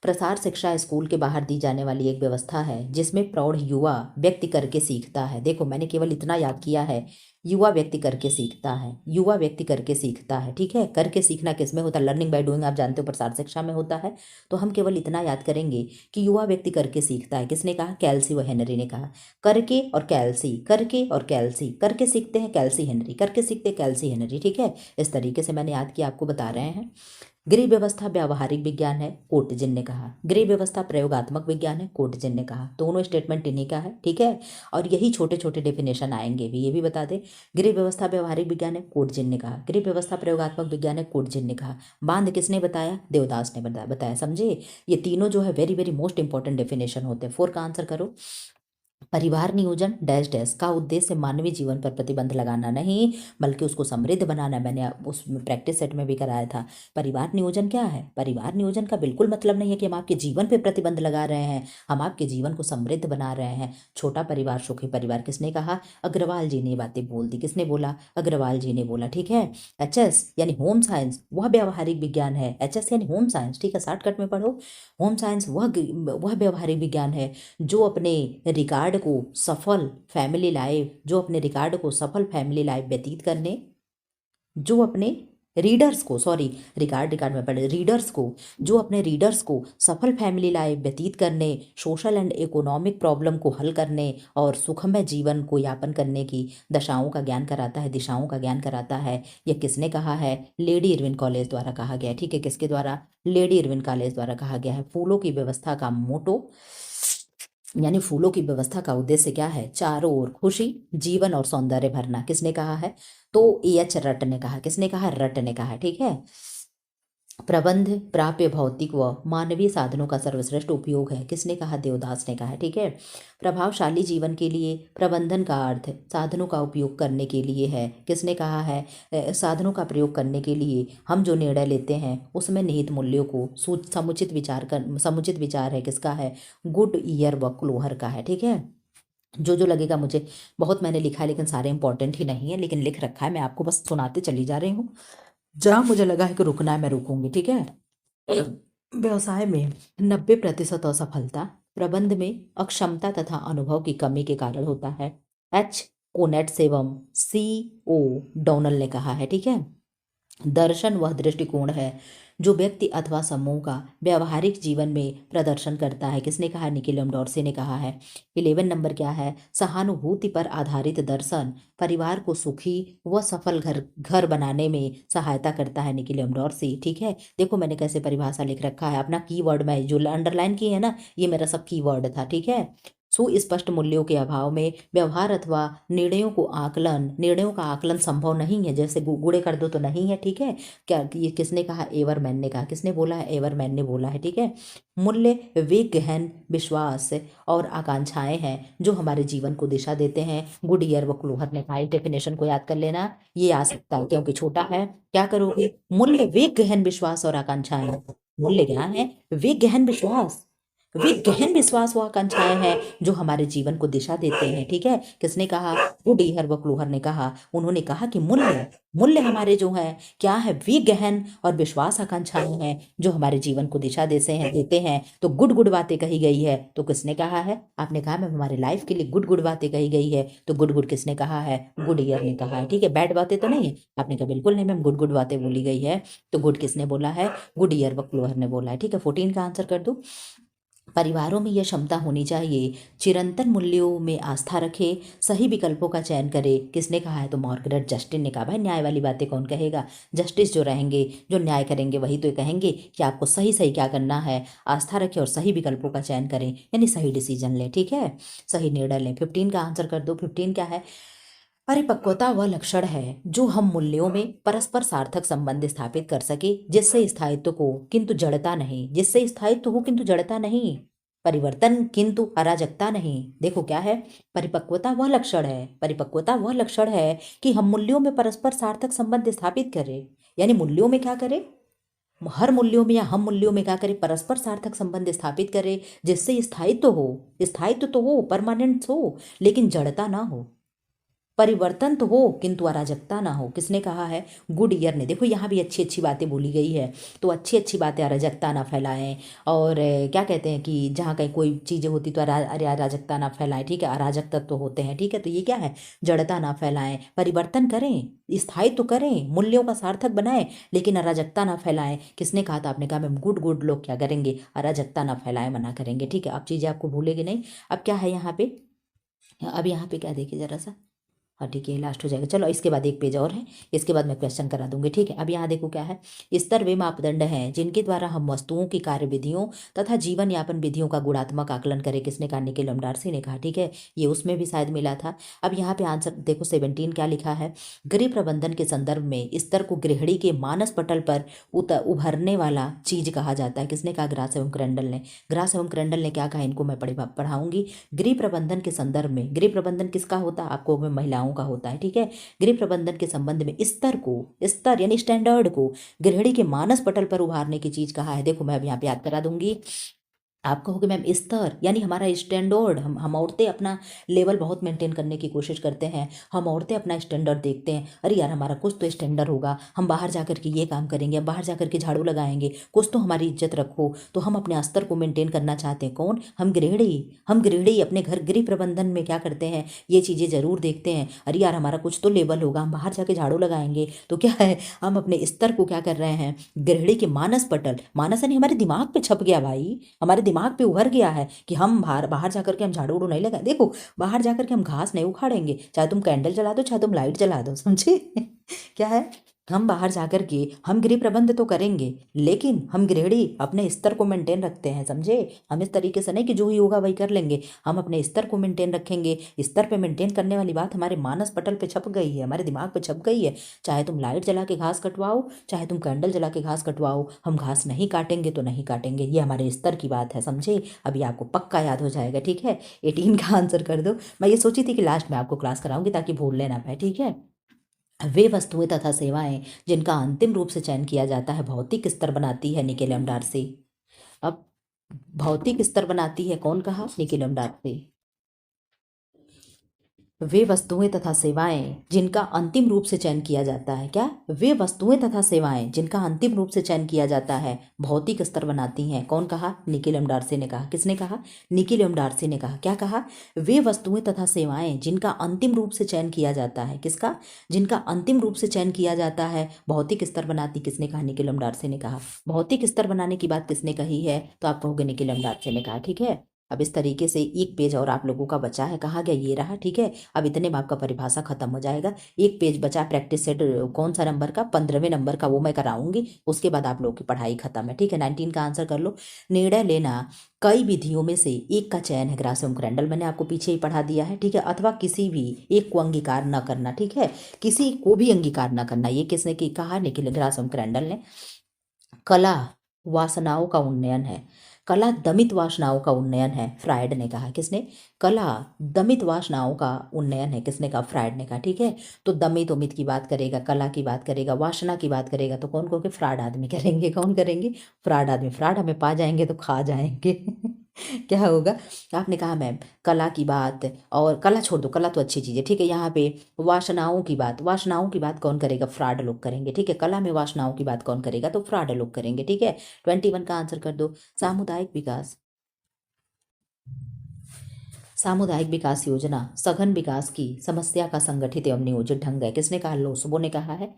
प्रसार शिक्षा स्कूल के बाहर दी जाने वाली एक व्यवस्था है जिसमें प्रौढ़ युवा व्यक्ति करके सीखता है। देखो मैंने केवल इतना याद किया है, युवा व्यक्ति करके सीखता है, युवा व्यक्ति करके सीखता है। ठीक है, करके सीखना किस में होता है, लर्निंग बाय डूइंग, आप जानते हो प्रसार शिक्षा में होता है। तो हम केवल इतना याद करेंगे कि युवा व्यक्ति करके सीखता है। किसने कहा, कैल्सी व हेनरी ने कहा। करके और कैल्सी, करके और कैल्सी, करके सीखते हैं कैल्सी हेनरी, करके सीखते हैं कैल्सी हेनरी। ठीक है, इस तरीके से मैंने याद किया, आपको बता रहे हैं। गृह व्यवस्था व्यावहारिक विज्ञान है, कोटजिन ने कहा। गृह व्यवस्था प्रयोगात्मक विज्ञान है, कोटजिन ने कहा। दोनों स्टेटमेंट इन्हीं का है। ठीक है, और यही छोटे छोटे डेफिनेशन आएंगे भी, ये भी बता दे। गृह व्यवस्था व्यावहारिक विज्ञान है, कोटजिन ने कहा। गृह व्यवस्था प्रयोगात्मक विज्ञान है, कोटजिन ने कहा। बांध किसने बताया, देवदास ने बताया। समझे, ये तीनों जो है very very most important definition होते हैं। 4 का आंसर करो। परिवार नियोजन डैश डैश का उद्देश्य मानवीय जीवन पर प्रतिबंध लगाना नहीं बल्कि उसको समृद्ध बनाना। मैंने उस प्रैक्टिस सेट में भी कराया था। परिवार नियोजन क्या है, परिवार नियोजन का बिल्कुल मतलब नहीं है कि हम आपके जीवन पे प्रतिबंध लगा रहे हैं, हम आपके जीवन को समृद्ध बना रहे हैं। छोटा परिवार सुखी परिवार किसने कहा, अग्रवाल जी ने ये बातें बोल दी। किसने बोला, अग्रवाल जी ने बोला। ठीक है, HS यानी होम साइंस वह व्यावहारिक विज्ञान है। HS यानी होम साइंस, ठीक है, शॉर्टकट में पढ़ो। होम साइंस वह व्यावहारिक विज्ञान है जो अपने रिकार्ड को सफल फैमिली लाइफ जो अपने रिकार्ड को सफल फैमिली लाइफ व्यतीत करने, जो अपने रीडर्स को, सॉरी रिकार्ड में पढ़े, रीडर्स को, जो अपने रीडर्स को सफल फैमिली लाइफ व्यतीत करने, सोशल एंड इकोनॉमिक प्रॉब्लम को हल करने और सुखमय जीवन को यापन करने की दशाओं का ज्ञान कराता है, दिशाओं का ज्ञान कराता है। यह किसने कहा है, लेडी इरविन कॉलेज द्वारा कहा गया है। ठीक है, किसके द्वारा, लेडी इरविन कॉलेज द्वारा कहा गया है। फूलों की व्यवस्था का मोटो यानी फूलों की व्यवस्था का उद्देश्य क्या है, चारों ओर खुशी जीवन और सौंदर्य भरना। किसने कहा है, तो EH रट ने कहा। किसने कहा, रट ने कहा। ठीक है, प्रबंध प्राप्य भौतिक व मानवीय साधनों का सर्वश्रेष्ठ उपयोग है। किसने कहा, देवदास ने कहा। ठीक है, प्रभावशाली जीवन के लिए प्रबंधन का अर्थ साधनों का उपयोग करने के लिए है। किसने कहा है, साधनों का प्रयोग करने के लिए हम जो निर्णय लेते हैं उसमें निहित मूल्यों को समुचित विचार है। किसका है, गुड ईयर व क्लोहर का है। ठीक है, जो लगेगा मुझे, बहुत मैंने लिखा है लेकिन सारे इंपॉर्टेंट ही नहीं है, लेकिन लिख रखा है, मैं आपको बस सुनाते चली जा रही हूँ। जहाँ मुझे लगा है कि रुकना है मैं रुकूंगी। ठीक है, व्यवसाय में 90% असफलता प्रबंध में अक्षमता तथा अनुभव की कमी के कारण होता है। कोनेट्स एवं CO डोनल ने कहा है। ठीक है, दर्शन वह दृष्टिकोण है जो व्यक्ति अथवा समूह का व्यावहारिक जीवन में प्रदर्शन करता है। किसने कहा? निकोलम डॉर्सी ने कहा है। 11 नंबर क्या है? सहानुभूति पर आधारित दर्शन परिवार को सुखी व सफल घर घर बनाने में सहायता करता है। निकोलम डॉर्सी। ठीक है, देखो मैंने कैसे परिभाषा लिख रखा है अपना कीवर्ड में जो अंडरलाइन की है ना, ये मेरा सब कीवर्ड था। ठीक है, सुस्पष्ट मूल्यों के अभाव में व्यवहार अथवा निर्णयों का आकलन संभव नहीं है। जैसे गुड़े कर दो तो नहीं है। ठीक है, क्या ये किसने कहा? एवरमैन ने कहा। किसने बोला है? एवरमैन ने बोला है। ठीक है, मूल्य वे गहन विश्वास और आकांक्षाएं हैं जो हमारे जीवन को दिशा देते हैं। गुडियर व क्लूहर ने कहा। डेफिनेशन को याद कर लेना, ये आ सकता है क्योंकि छोटा है। क्या करोगे? मूल्य वे गहन विश्वास और आकांक्षाएं। मूल्य क्या है? वे गहन विश्वास, वे गहन विश्वास व आकांक्षाएं हैं जो हमारे जीवन को दिशा देते हैं। ठीक है, किसने कहा? गुडियर व क्लूहर ने कहा। उन्होंने कहा कि मूल्य मूल्य हमारे जो है क्या है? वे गहन और विश्वास आकांक्षाएं हैं जो हमारे जीवन को दिशा देते हैं। तो गुड गुड बातें कही गई है। तो किसने कहा है? आपने कहा मैम हमारे लाइफ के लिए गुड गुड बातें कही गई है। तो गुड गुड किसने कहा है? गुडियर ने कहा है। ठीक है, बैड बातें तो नहीं है। आपने कहा बिल्कुल नहीं मैम, गुड गुड बातें बोली गई है। तो गुड किसने बोला है? गुडियर व क्लूहर ने बोला है। ठीक है, 14 का आंसर कर दो। परिवारों में यह क्षमता होनी चाहिए चिरंतन मूल्यों में आस्था रखे, सही विकल्पों का चयन करे। किसने कहा है? तो मार्गरेट जस्टिन ने कहा। भाई न्याय वाली बातें कौन कहेगा? जस्टिस जो रहेंगे, जो न्याय करेंगे, वही तो कहेंगे कि आपको सही सही क्या करना है। आस्था रखें और सही विकल्पों का चयन करें, यानी सही डिसीजन लें। ठीक है, सही निर्णय लें। 15 का आंसर कर दो। 15 क्या है? परिपक्वता वह लक्षण है जो हम मूल्यों में परस्पर सार्थक संबंध स्थापित कर सके, जिससे स्थायित्व हो किंतु जड़ता नहीं, परिवर्तन किंतु अराजकता नहीं। देखो क्या है? परिपक्वता वह लक्षण है कि हम मूल्यों में परस्पर सार्थक संबंध स्थापित करें, यानी मूल्यों में क्या करें? हर मूल्यों में या हम मूल्यों में क्या करें? परस्पर सार्थक संबंध स्थापित करें, जिससे स्थायित्व तो हो, परमानेंट हो, लेकिन जड़ता ना हो, परिवर्तन तो हो किंतु अराजकता ना हो। किसने कहा है? गुडियर ने। देखो यहाँ भी अच्छी अच्छी बातें बोली गई है, तो अच्छी अच्छी बातें, अराजकता ना फैलाएं। और क्या कहते हैं कि जहाँ कहीं कोई चीज़ें होती तो अराजकता ना फैलाएं। ठीक है, अराजक तत्व होते हैं। ठीक है, तो ये क्या है? जड़ता ना फैलाएं, परिवर्तन करें, स्थायित्व तो करें, मूल्यों का सार्थक बनाएं, लेकिन अराजकता ना फैलाएं। किसने कहा था? आपने कहा मैम गुड गुड लोग क्या करेंगे? अराजकता ना फैलाएं, मना करेंगे। ठीक है, अब चीज़ें आपको भूलेगी नहीं। अब क्या है यहाँ पे? अब यहाँ पे क्या देखिए जरा सा। हाँ ठीक है, लास्ट हो जाएगा। चलो इसके बाद एक पेज और है, इसके बाद मैं क्वेश्चन करा दूंगी। ठीक है, अब यहाँ देखो क्या है? स्तर वे मापदंड हैं जिनके द्वारा हम वस्तुओं की कार्य विधियों तथा जीवन यापन विधियों का गुणात्मक आकलन करें। किसने कहा? निकोलम डार्सी ने कहा। ठीक है, ये उसमें भी शायद मिला था। अब यहाँ पे आंसर देखो 17 क्या लिखा है? गृह प्रबंधन के संदर्भ में स्तर को गृहिणी के मानस पटल पर उभरने वाला चीज कहा जाता है। किसने कहा? ग्रास एवं क्रेंडल ने। ग्रास एवं क्रेंडल ने क्या कहा? इनको मैं पढ़ाऊंगी। गृह प्रबंधन के संदर्भ में, गृह प्रबंधन किसका होता है? आपको में महिलाओं का होता है। ठीक है, गृह प्रबंधन के संबंध में स्तर यानी स्टैंडर्ड को गृहिणी के मानस पटल पर उभारने की चीज कहा है। देखो मैं अब यहाँ पे याद करा दूंगी। आप कहोगे मैम स्तर यानी हमारा स्टैंडर्ड, हम औरतें अपना लेवल बहुत मेंटेन करने की कोशिश करते हैं। हम औरतें अपना स्टैंडर्ड देखते हैं, अरे यार हमारा कुछ तो स्टैंडर्ड होगा, हम बाहर जाकर के ये काम करेंगे, हम बाहर जाकर के झाड़ू लगाएंगे, कुछ तो हमारी इज्जत रखो। तो हम अपने स्तर को मेंटेन करना चाहते हैं। कौन? हम गृहिणी अपने घर गृह प्रबंधन में क्या करते हैं? ये चीज़ें जरूर देखते हैं, अरे यार हमारा कुछ तो लेवल होगा, हम बाहर जाके झाड़ू लगाएंगे। तो क्या है? हम अपने स्तर को क्या कर रहे हैं? गृहिणी के मानस पटल, मानस यानी हमारे दिमाग पे छप गया भाई, हमारे दिमाग पे उभर गया है कि हम बाहर बाहर जाकर के हम झाड़ू उड़ू नहीं लगाए। देखो बाहर जाकर के हम घास नहीं उखाड़ेंगे, चाहे तुम कैंडल जला दो, चाहे तुम लाइट जला दो, समझे? क्या है? हम बाहर जाकर के हम गृह प्रबंध तो करेंगे, लेकिन हम गृहिणी अपने स्तर को मेंटेन रखते हैं, समझे? हम इस तरीके से नहीं कि जो ही होगा वही कर लेंगे, हम अपने स्तर को मेंटेन रखेंगे। स्तर पे मेंटेन करने वाली बात हमारे मानस पटल पे छप गई है, हमारे दिमाग पे छप गई है। चाहे तुम लाइट जला के घास कटवाओ, चाहे तुम कैंडल जला के घास कटवाओ, हम घास नहीं काटेंगे तो नहीं काटेंगे, ये हमारे स्तर की बात है, समझे? अभी आपको पक्का याद हो जाएगा। ठीक है, 18 का आंसर कर दो। मैं ये सोची थी कि लास्ट में आपको क्लास कराऊंगी ताकि भूल लेना पाए। ठीक है, वे वस्तुएं तथा सेवाएं जिनका अंतिम रूप से चयन किया जाता है भौतिक स्तर बनाती है। निकोलम डार्सी। अब भौतिक स्तर बनाती है, कौन कहा? Niccolum Darcy. वे वस्तुएं तथा सेवाएं जिनका अंतिम रूप से चयन किया जाता है, क्या? वे वस्तुएं तथा सेवाएं जिनका अंतिम रूप से चयन किया जाता है भौतिक स्तर बनाती हैं। कौन कहा? निखिल एम डार्सी ने कहा। किसने कहा? निखिल एम डार्सी ने कहा। क्या कहा? वे वस्तुएं तथा सेवाएं जिनका अंतिम रूप से चयन किया जाता है, किसका? जिनका अंतिम रूप से चयन किया जाता है भौतिक स्तर बनाती। किसने कहा? निखिल एम डार्सी ने कहा। भौतिक स्तर बनाने की बात किसने कही है? तो आप कहोगे निखिल एम डार्सी ने कहा। ठीक है, अब इस तरीके से एक पेज और आप लोगों का बचा है। कहाँ गया? ये रहा। ठीक है, अब इतने में आपका परिभाषा खत्म हो जाएगा। एक पेज बचा प्रैक्टिस सेट, कौन सा नंबर का? 15वें नंबर का, वो मैं कराऊंगी। उसके बाद आप लोगों की पढ़ाई खत्म है। ठीक है, 19 का आंसर कर लो। निर्णय लेना कई विधियों में से एक का चयन है। ग्रासम क्रैंडल मैंने आपको पीछे ही पढ़ा दिया है। ठीक है, अथवा किसी भी एक को अंगीकार न करना। ठीक है, किसी को भी अंगीकार न करना, ये किसने की कहा? निखिल ग्रासम क्रैंडल ने। कला वासनाओं का उन्नयन है। कला दमित वासनाओं का उन्नयन है, फ्रायड ने कहा। किसने? कला दमित वासनाओं का उन्नयन है। किसने कहा? फ्रायड ने कहा। ठीक है, तो दमित उमित की बात करेगा, कला की बात करेगा, वासना की बात करेगा, तो कौन कहोगे? फ्राड आदमी करेंगे। कौन करेंगे? फ्राड आदमी। फ्राड हमें पा जाएंगे तो खा जाएंगे। क्या होगा? आपने कहा मैम कला की बात, और कला छोड़ दो, कला तो अच्छी चीज़ है। ठीक है, यहाँ पे वासनाओं की बात, वासनाओं की बात कौन करेगा? फ्रॉड लोग करेंगे। ठीक है, कला में वासनाओं की बात कौन करेगा? तो फ्रॉड लोग करेंगे। ठीक है, 21 का आंसर कर दो। सामुदायिक विकास, सामुदायिक विकास योजना सघन विकास की समस्या का संगठित एवं नियोजित ढंग है। किसने कहा? लोसबो ने कहा है।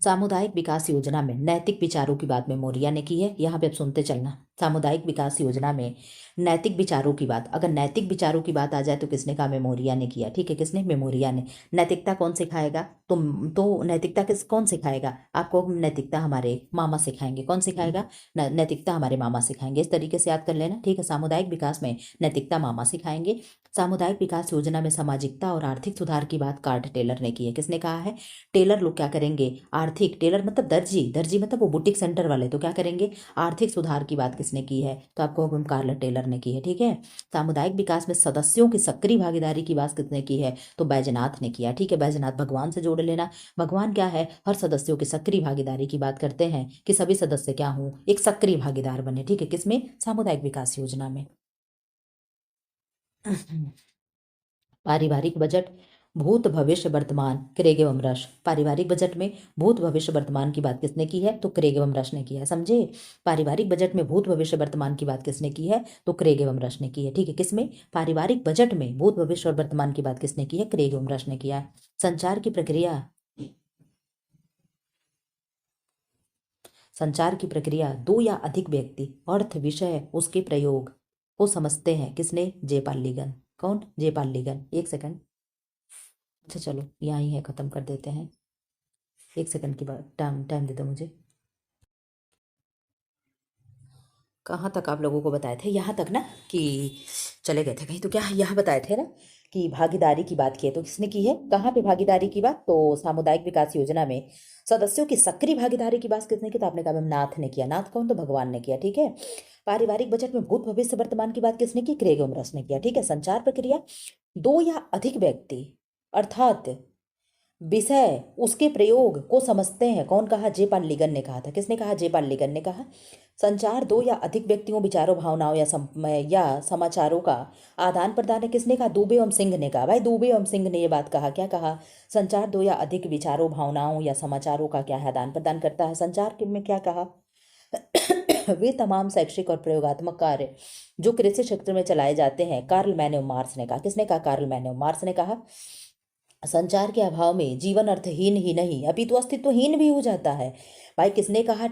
सामुदायिक विकास योजना में नैतिक विचारों की बात मेमोरिया ने की है। यहाँ पे अब सुनते चलना। सामुदायिक विकास योजना में नैतिक विचारों की बात, अगर नैतिक विचारों की बात आ जाए तो किसने कहा? मेमोरिया ने किया। ठीक है, किसने? मेमोरिया ने। नैतिकता कौन सिखाएगा? तो नैतिकता कौन सिखाएगा आपको? नैतिकता हमारे मामा सिखाएंगे। कौन सिखाएगा? नैतिकता हमारे मामा सिखाएंगे। इस तरीके से याद कर लेना। ठीक है, सामुदायिक विकास में नैतिकता मामा सिखाएंगे। सामुदायिक विकास योजना में सामाजिकता और आर्थिक सुधार की बात कार्ट टेलर ने की है। किसने कहा है? टेलर लोग क्या करेंगे? आर्थिक, टेलर मतलब दर्जी, दर्जी मतलब वो बुटीक सेंटर वाले, तो क्या करेंगे? आर्थिक सुधार की बात किसने की है? तो आपको कार्ल टेलर ने की है। ठीक है, सामुदायिक विकास में सदस्यों की सक्रिय भागीदारी की बात किसने की है? तो बैजनाथ ने किया। ठीक है, बैजनाथ भगवान से जोड़ लेना। भगवान क्या है? हर सदस्यों की सक्रिय भागीदारी की बात करते हैं कि सभी सदस्य क्या हों? एक सक्रिय भागीदार बने। ठीक है, किसमें? सामुदायिक विकास योजना में। पारिवारिक बजट भूत भविष्य वर्तमान क्रेग एवं रश। पारिवारिक बजट में भूत भविष्य वर्तमान की बात किसने की है? तो क्रेग एवं रश ने की है। समझे? पारिवारिक बजट में भूत भविष्य वर्तमान की बात किसने की है? तो क्रेग एवं रश ने की है। ठीक है, किसमें? पारिवारिक बजट में भूत भविष्य और वर्तमान की बात किसने की है? क्रेग एवं रश ने किया है। संचार की प्रक्रिया, संचार की प्रक्रिया दो या अधिक व्यक्ति अर्थ विषय उसके प्रयोग को समझते हैं। किसने? जेपाल लीगन। कौन? जेपाल लीगन। एक सेकंड, अच्छा चलो यहाँ ही है, ख़त्म कर देते हैं। एक सेकंड की बात, टाइम टाइम दे दो मुझे। कहाँ तक आप लोगों को बताए थे? यहाँ तक ना, कि चले गए थे कहीं? तो क्या यहाँ बताए थे ना कि भागीदारी की बात की है, तो किसने की है? कहाँ पे भागीदारी की बात? तो सामुदायिक विकास योजना में सदस्यों की सक्रिय भागीदारी की बात किसने की? तो आपने कहा मैम नाथ ने किया। नाथ कौन? तो भगवान ने किया। ठीक है, पारिवारिक बजट में भूत भविष्य वर्तमान की बात किसने की? क्रेग उमरस ने किया। ठीक है, संचार प्रक्रिया दो या अधिक व्यक्ति अर्थात विषय उसके प्रयोग को समझते हैं। कौन कहा? जेपाल लिगन ने कहा था। किसने कहा? जेपाल लिगन ने कहा। संचार दो या अधिक व्यक्तियों, विचारों, भावनाओं या समाचारों का आदान प्रदान है। किसने कहा? दुबे एवं सिंह ने कहा। भाई दुबे एवं सिंह ने ये बात कहा। क्या कहा? संचार दो या अधिक विचारों, भावनाओं या समाचारों का क्या है? आदान प्रदान करता है। संचार में क्या कहा? वे तमाम शैक्षिक और प्रयोगात्मक कार्य जो कृषि क्षेत्र में चलाए जाते हैं। कार्ल मैन्यव मार्स ने कहा। किसने कहा? कार्ल मैन्यव मार्स ने कहा। संचार के अभाव में जीवन अर्थहीन ही नहीं अपितु अस्तित्वहीन भी हो जाता है। भाई किसने कहा?